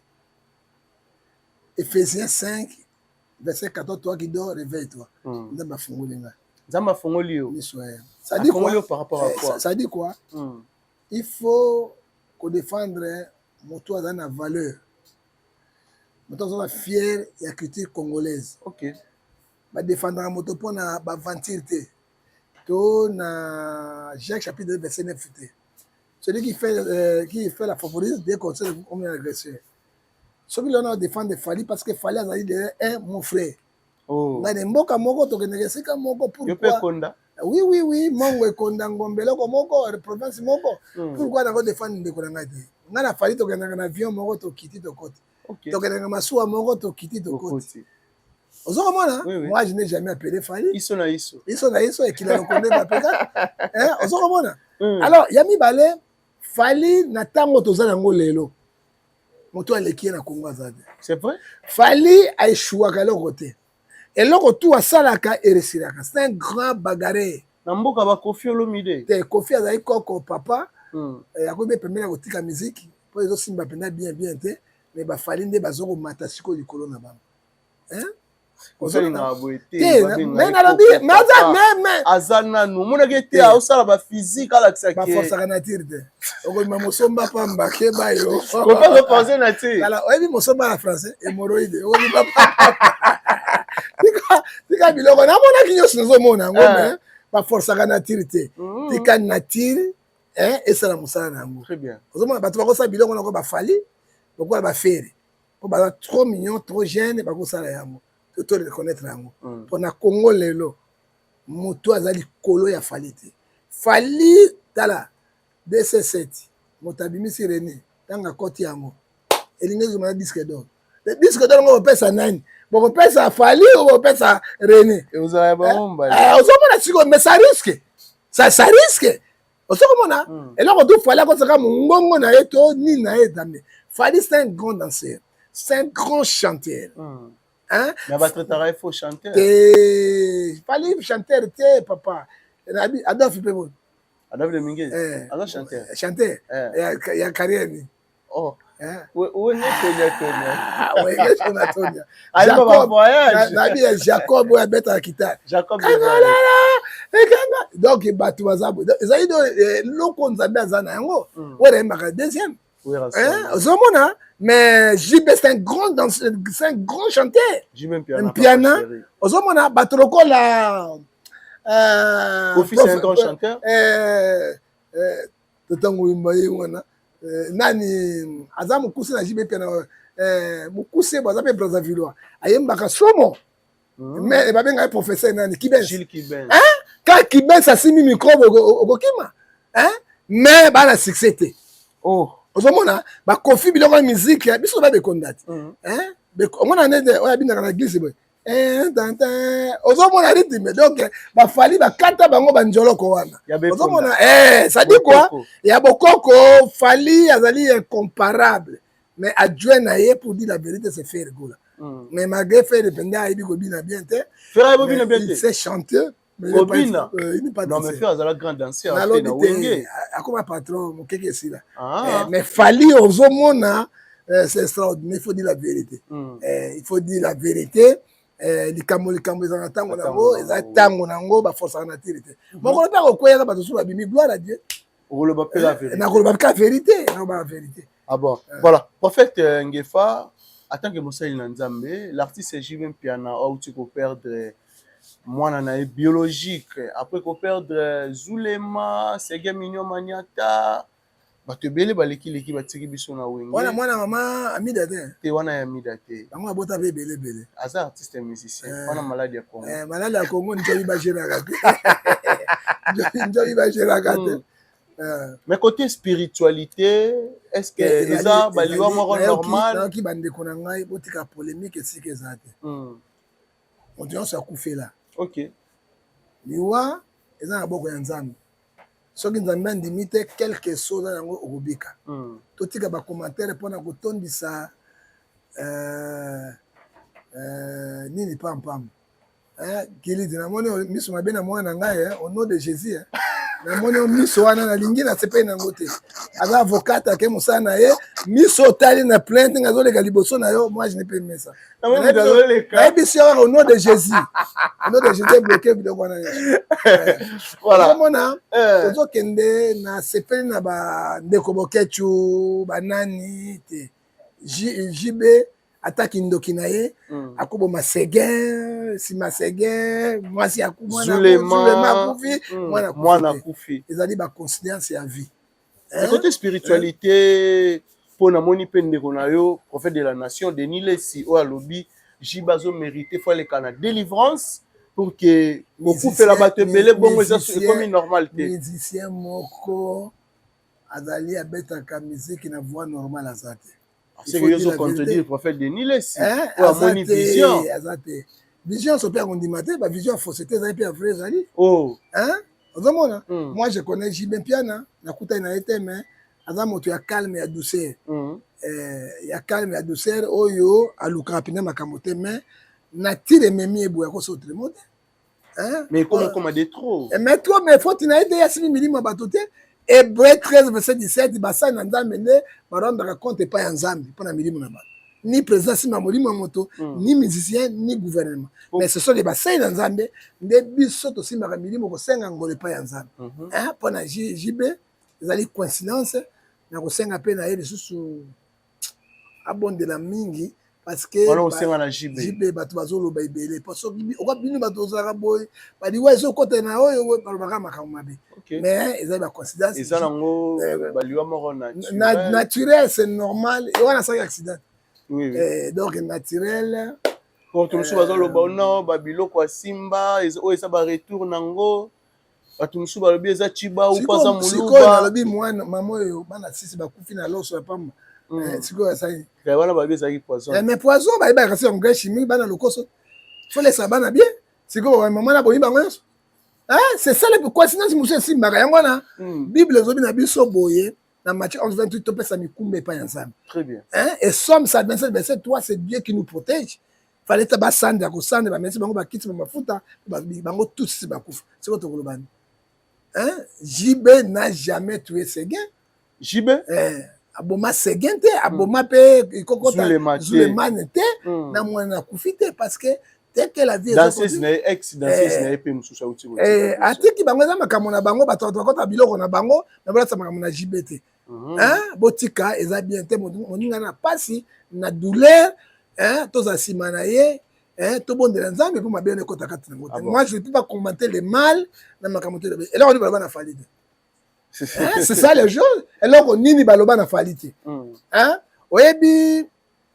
Ephésiens 5, verset 14, toi qui dors, réveille-toi. Ça dit quoi par rapport à quoi? Ça dit quoi? Il faut qu'on défendre mon toit dans la valeur. Maintenant, on est fier de la culture congolaise. Ok. On défendre mon toit pour la ventilité. Dans Jacques chapitre 2, verset 9. Celui qui fait la favorise des conseils comme un agresseur. Celui qui a défendu Fali parce que Fali a dit est mon frère. Oh. Mboka moko to keneseka moko pourquoi? Oui, mongo ekonda ngombelo ko moko province moko. Pourquoi na ko défendre ndeko na ngati? Ngana Fali to kenanga na avion moko to kiti to kote. To kenanga masuwa moko to kiti to kote. Ozomona, Oui, oui. moi je n'ai jamais appelé Fali. Iso na iso. Iso na iso et qu'il a reconnu ma péka. Hein, ozomona. Alors, yami balé Fali na tango toza nango lelo. Moto aleki na Congo azade. C'est vrai? Fali a échoué à l'autre côté. Et l'autre côté à Salaka et Resiraka. C'est un grand bagarre. Namboka ba Kofi Olomide. Te Kofi azali koko papa. Et à côté de la musique musique. Pour les autres simba pena bien te. Mais ba Fali nde bazoko matasiko du colon na hein? Osali na boete. Mais na lobi, mais azana no mona kete a osala ba physique ala kisaki. Ba force kana tirde. Oko ma mosomba pamba ke ba yo. Ko pas penser na ti. Voilà, oyebi mosomba na français hémorroïde. Oyebi papa. Tika biloko na mona kinyo sinozo mona ngombe. Ba force kana tirte. Tika nature hein et ça la musala na ngo. Très bien. Ozomona bato bakosa biloko na ko ba Fali. Pourquoi ba faire? Po ba trop mignon, trop jeune bakosala yango. Tout reconnaître yango. Pour na Congo lelo. Moto azali kolo ya Fali te. Fali tala DC7 motabimisi René tanga koti yango. Elingi zuma disque d'or. Le disque d'or ngo pesa nani? Boko pesa Fali ou pesa René? Et vous avez bon mbali. Ozomona siko mais ça risque. Ça risque. Ozomona et là on doit Fali ko saka mongongo na eto ni na etame. Fali c'est un grand danseur. C'est un grand chanteur. Hein? Mais votre travail faut chanter. Fali chanteur te papa. Adolphe Pebon. Adolphe de Minguez. Alors chanteur. Chanteur. Il y a carrière ni. Oh. Où est Tonya? Oui, est Tonya. Jacob voyage. Nabi Jacob ou bête à kita. Jacob. Donc batu bazabo. Zaïdo loko nzambe azana yango. Ore mbaka deuxième. Hein? Ozomona, mais JB c'est un grand danseur, c'est un grand chanteur. JB piano. Piano. Ozomona batroko la Kofi c'est un grand chanteur. Totango imbaye wana. Nani azamu kusi na JB piano mukuse bazape Brazzaville. Ayembaka somo. Mais babenga professeur nani Kiben. Gilles Kiben. Hein? Quand Kiben ça simi micro okokima. Hein? Mais bana succès te. Oh. Ozomona ba Kofi biloko musique biso ba be kondati hein omona nende oya binaka na église boy ozomona rythme donc ba Fali ba kata bango ba njoloko wana ozomona ça dit quoi ya bokoko Fali azali incomparable mais adjoint na ye pour dire la vérité c'est faire gola mais malgré faire dépendant ayebi ko bina bien te faire bina bien te c'est chanteur. Obina. Il n'est pas non, mais faire un grand danseur. Comme un patron, quelque chose là. Mais Fali Ozomona, c'est extraordinaire. Il faut dire la vérité. Il faut dire la vérité. Les camons, ils ont un tango, ils ont un tango, ils force en nature. Mon collègue a quoi il y a pas de sous la bimi, gloire à Dieu. On le rappelle la vérité. On le rappelle la vérité. La vérité. Ah bon. Voilà. Prophète Ngefa, en tant que Moussa Nzambe, l'artiste est Jibin Piana, où tu peux perdre. Moi, on a biologique. Après qu'on perdre Zulema, Sege Mignon Maniata, tu belé baleki l'équipe va tirer biso na wenge. Voilà, moi, maman, Amida te. Te wana Amida te. Moi, bota be belé. Asa artiste et musicien. On a maladie à Congo. Maladie à Congo, Njobi Bajira Gate. Njobi Bajira Gate. Mais côté spiritualité, est-ce que Eza baliwa moko normal? Non, qui bande konanga, botika polémique et si que ça te. On dit on s'est coupé là. Ok. Liwa, ils ont un bon ensemble. Ce qui nous amène limiter quelque chose dans le Rubika. Tout ce qui est commentaire pour nous tourner ça, ni pam pam. Qui dit na moni miso mabe na mwana ngai au nom de Jésus. Na moni miso wana na lingi na sepe na ngote. Ava avocate ke musana ye miso tali na plainte ngazo le galiboso na yo, moi je n'ai pas aimé ça. Au nom de Jésus. Au nom de Jésus bloqué biloko na. Voilà. Mona ozo kende na sepe na ba ndeko bokechu banani te. JB attaque ndoki na ye akobo masegen si masegen mwasi akuma na Zulema kufi mwana kufi ezali ba considérance ya vie côté spiritualité pour na moni pende kona yo prophète de la nation Denis Lesi o alobi jibazo mérité faut les kana délivrance pour que beaucoup fait la batte belé bongo ça c'est comme normal té musicien moko azali abeta ka musique na voix normale azate. C'est que je contredire le prophète Denis Lesi. Pour mon vision. vision so pe kondimate ba vision fausseté za pe vrai zali oh hein ozomona moi je connais JB Piana nakuta na été mais aza moto ya calme ya douceur ya calme ya douceur oyo aluka rapidement makambo te mais natire memi eboya ko sotre mote hein mais comment de trop mais trop mais faut na été ya simi milima batote Hébreux 13 verset 17 basa na nzambe nde barondaka compte pa ya nzambe mpona milimo na bato ni président sima molimo moto ni musicien ni gouvernement mais ce sont les bassin na nzambe nde biso tosimbaka milimo kosenga ngolo pa ya nzambe hein mpona JB ezali coïncidence na kosenga pe na ye lisusu abondela mingi parce que voilà osenga na JB bato bazoloba ebele parce que okabini bato ozalaka boye baliwa ezokota na oyo balobaka makambo mabe mais ezali bacoïncidence eza nango baliwa moko naturel c'est normal et wana asaki accident oui. Donc naturel pour tout musu bazoloba ona babiloko asimba oyo eza baretour nango bato musu balobi eza chiba ou pas za muluba nalobi mwana mama oyo bana sisi bakufi na loso ya pamba sikoyo asali wana balobi ezalaki poison mais poison bayebaka kasi engrais chimique bana lokoso faut laisser bana bien sikoyo mama na boyi bango nyonso c'est ça le coïncidence musu esimbaka yango wana bible ezobi na biso boye dans Matthieu 11, 28, tu peux s'amicoumber pas ensemble. Très bien. Hein? Et Somme 27, verset 3, c'est Dieu qui nous protège. Fallait que tu sande, merci, bango bakiti ma futa, bango tous si bakouf. C'est votre global. Hein? JB n'a jamais tué ses gains. JB? Aboma ses gains, aboma pe kokota Zuleman te, na mwana kufite parce que dès que la vie dans ces ex dans ces EP mususa uti atiki bango za makambo na bango bato kota biloko na bango na bala sa makambo na JBT hein botika eza bien te moninga na pasi na douleur hein toza simana ye hein to bondela nzambe pour mabele kota kati na ngote moi je ne peux pas commenter le mal na makambo te et là on dit baloba na falite c'est ça les choses et là on nini baloba na falite hein oyebi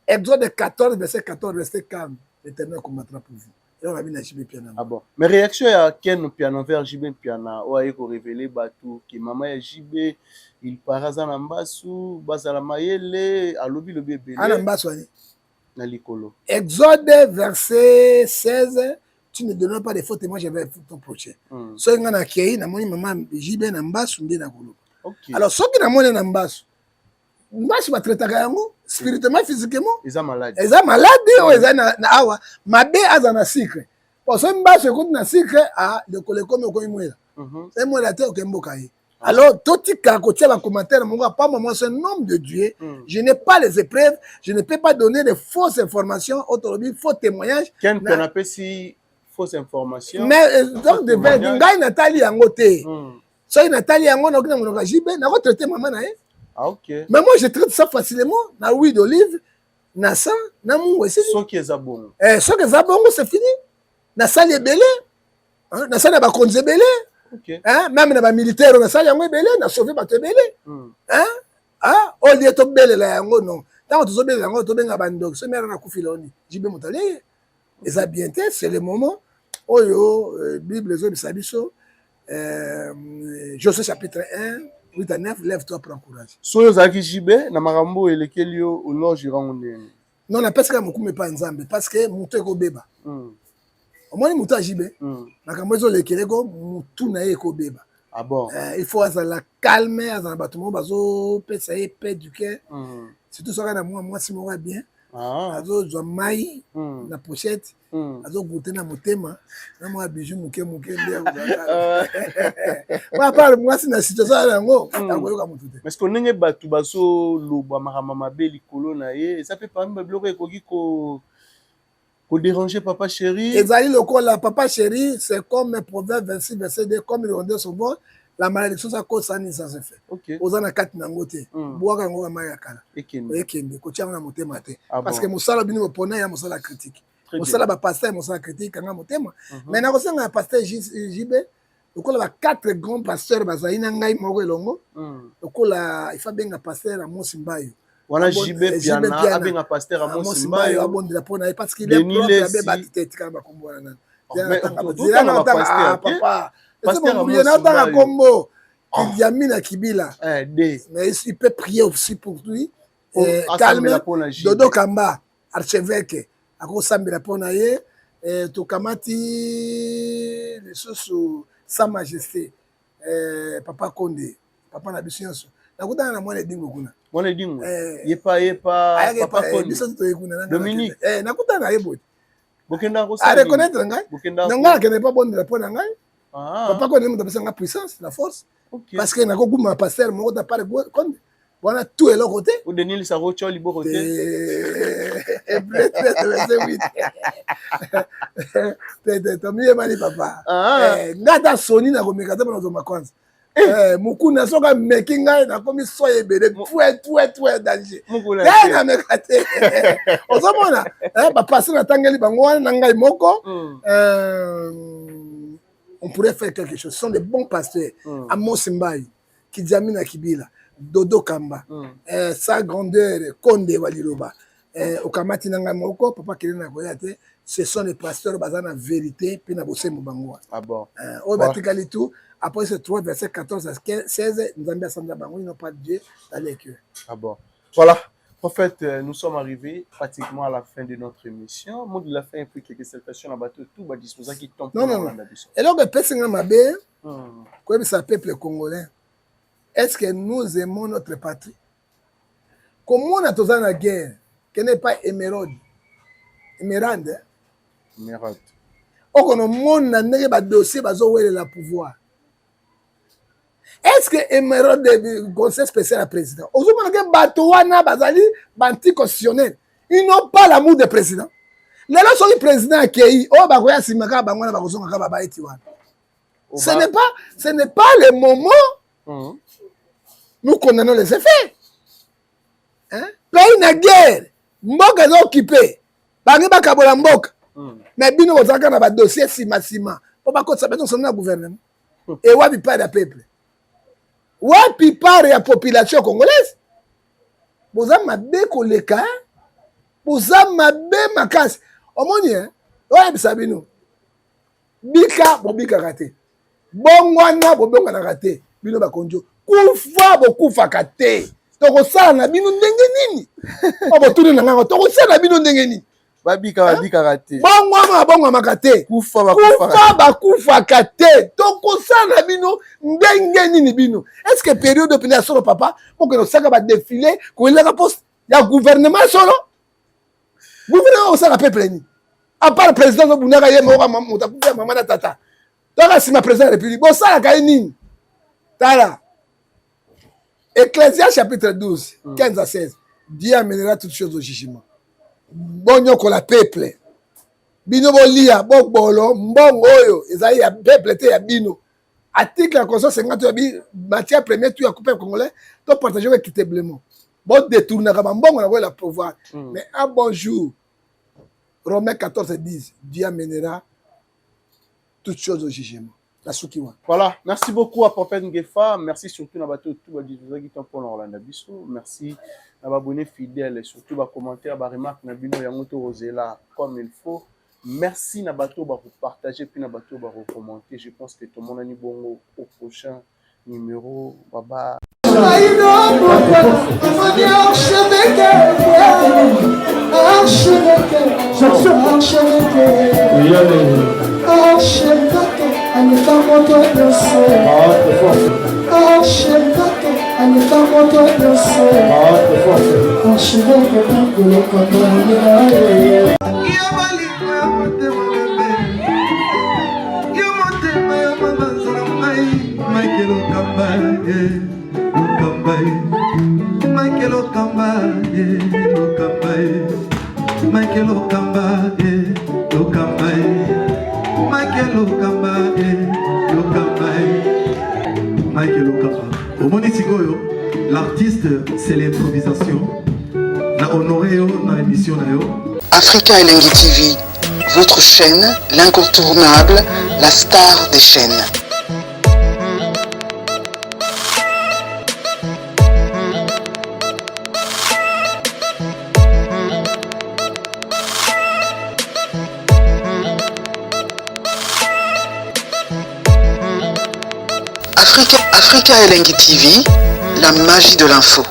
Exode 14 verset 14 verset 15 l'Éternel combattra pour vous. Et on a mis JB Piana. Ah bon. Mais réaction à Ken Piana vers JB Piana, ou a révélé Batou, que maman est JB, il part à Nambasu, Bazala Mayele, à Lobi le bébé. À Nambasu, Nalikolo. Exode verset 16, tu ne donneras pas de faux témoins, je vais ton prochain. So il y a un qui na moni maman JB Nambasu, ndé na kolo. Alors, ce qui na moni Nambasu, Mbashi batretaka yango spirituellement physiquement eza malade o eza na awa mabe aza na secret parce que mbashi ekoti na secret de kolekomi okomi mwela mwela te okemboka ye alors totika kotia ba commentaire mongo pas moi c'est un homme de Dieu je n'ai pas les épreuves je ne peux pas donner de fausses informations autorobi faux témoignages ken on appelle si fausse information mais donc de ngai natali yango te so natali yango na okina monoka jibe na ko traiter maman na ye. Ah, ok. Mais moi, je traite ça facilement. Na huile d'olive, na sang, na mungo. Ce qui est bon. Ce qui est bon, c'est fini. Na sali belé. Na sali ba konze belé. Ok. Même na ba militaire, na sali yango belé, na sauver ba te belé. Au lieu to belé la yango non. Tant que to belé yango to benga bandok. Ce mère na kufiloni. Jibe motali. Et ça bien c'est le moment. Oyo Bible zo bisabiso. Josué chapitre 1. 8 à 9, lève-toi, prends courage. Soyo zaki jibe na makambo elekeli yo ono jirango ndeni. Non, na parce que mokume pas nzambe parce que mutu eko beba. Omoni mutu ajibe. Makambo ezo lekele ko mutu na ye eko beba. Ah bon. Il faut azala calme, azala bato mo bazo pesa ye paix du cœur. Surtout soka na moi si mo va bien. Azo zo mai na pochette. Azo goûter na motema. Na moi bijou muke ndia. Moi parle moi si na situation yango, akoyoka mutu te. Mais ce qu'on nenge batu baso loba makama mabe likolo na ye, ça peut pas me bloquer ekoki ko déranger papa chéri. Ezali lokola papa chéri, c'est comme un proverbe 26 verset 2 comme le rendait souvent. La malédiction ça cause ça ni ça se fait. OK. Ozana kati nango te. Boaka ngo maya kala. Ekende ko tianga na motema te. Parce que musala bini opona ya musala critique. Musala ba pasteur musala critique kanga motema. Mais na kosenga pasteur JB lokola ba 4 grands pasteurs bazali na ngai moko elongo. Lokola il faut benga pasteur Amos Mbayo. Wana JB Piana abenga pasteur Amos Mbayo abondela pona parce qu'il est propre abe batite tika ba kombo na. Papa pasteur Amos Kombo Kidiamina Kibila. Mais il peut prier aussi pour lui. Calme. Dodo Kamba, archevêque. Ako sambela pona ye. tokamati lisusu Sa Majesté Papa Condé papa na biso nyonso nakutana na mwana dingo kuna mwana dingo yepa Papa Condé biso toyekuna Dominique nakutana na yebo bokenda ko a reconnaître ngai na ngai akende pas bonne la pona ngai Papa Condé mo tapesa nga puissance la force parce que nako kuma pasteur moko ta pare Condé voilà tout est l'autre côté ou Denis Sarocho libo côté peut-être mieux mali papa ngata soni na komeka te na zoma kwanza mukuna soka meki ngai na komi soye bele tout danger na meka te ozomona papa sina tangeli bango wana na ngai moko on pourrait faire quelque chose. Ce sont des bons pasteurs. Amos Mbaye, Kidjamina Kibila, Dodo Kamba, sa grandeur, Condé Waliroba, Okamati Nanga Moko, Papa Kelena Goyate, ce sont des pasteurs basés en vérité, puis na bossé Moubangoa. Ah bon? Au Batikali tout, après ce 3, verset 14 à 16, nous avons Sandra Bango, ils n'ont pas de Dieu dans les cœurs. Ah bon? Voilà. Prophète, nous sommes arrivés pratiquement à la fin de notre émission. Moi, de la fin, puis quelques salutations à bateau, tout va disposer qui tombe. Non. Et donc, le peuple Mabé, comme c'est le peuple congolais, est-ce que nous aimons notre patrie? Comment on a tous la guerre, qui n'est pas émeraude? Émeraude. Émeraude. On a monde n'a dossier, la pouvoir. Est-ce que émeraude du conseil spécial à président? Aux hommes qui batouana bazali banti constitutionnel, ils n'ont pas l'amour du président. Les gens sont les présidents qui oh bagoya simaka bangwana bakozonga ka baba etiwana. Ce n'est pas le moment. Nous condamnons les effets. Hein? Pays na guerre, mboka est occupé. Bangi bakabola mboka. Mais bino ozaka na ba dossier sima. Pour pas que ça besoin son gouvernement. Et wapi pas de peuple. Wapi part ya population congolaise boza mabe koleka boza mabe makasi omoni oya bisabino bika bobika kate bongwana bobonga kate bino bakonjo kufa bokufa kate tokosala na bino ndenge nini obotuni na ngako tokosala na bino ndenge nini babika kate bongwa makate kufa bakufa kate tokosala bino ndenge nini bino. Est-ce que période de péninsule solo papa pour que nous saka ba défiler ko la poste ya gouvernement solo gouvernement ça la peuple ni à part le président no bunaka ye mo mutakuya mama na tata donc si ma président de la république bon ça la kay nini tala Ecclésiaste chapitre 12 15 à 16 Dieu amènera toutes choses au jugement. Bonyo ko la peuple bino bolia bobolo mbongo oyo ezali ya peuple te ya bino article ya conscience 50 ya bi matière première tout ya couper congolais to partager équitablement bon détourner ka mbongo na la pouvoir mais un bon jour Romains 14:10 Dieu amènera toutes choses au jugement. La Soukiwa. Voilà, merci beaucoup à Prophète Ngefa, merci surtout na bateau tout ba diviser qui pour Orlando Biso, merci à abonné fidèle et surtout ba commentaire ba remarque na bino yango to rosela comme il faut. Merci na bateau ba partager puis na bateau ba commenter. Je pense que tout le monde a ni bongo au prochain numéro baba. L'artiste, c'est l'improvisation. La honoré dans l'émission. Africa Elengi TV, votre chaîne, l'incontournable, la star des chaînes. Africa Elengi TV, la magie de l'info.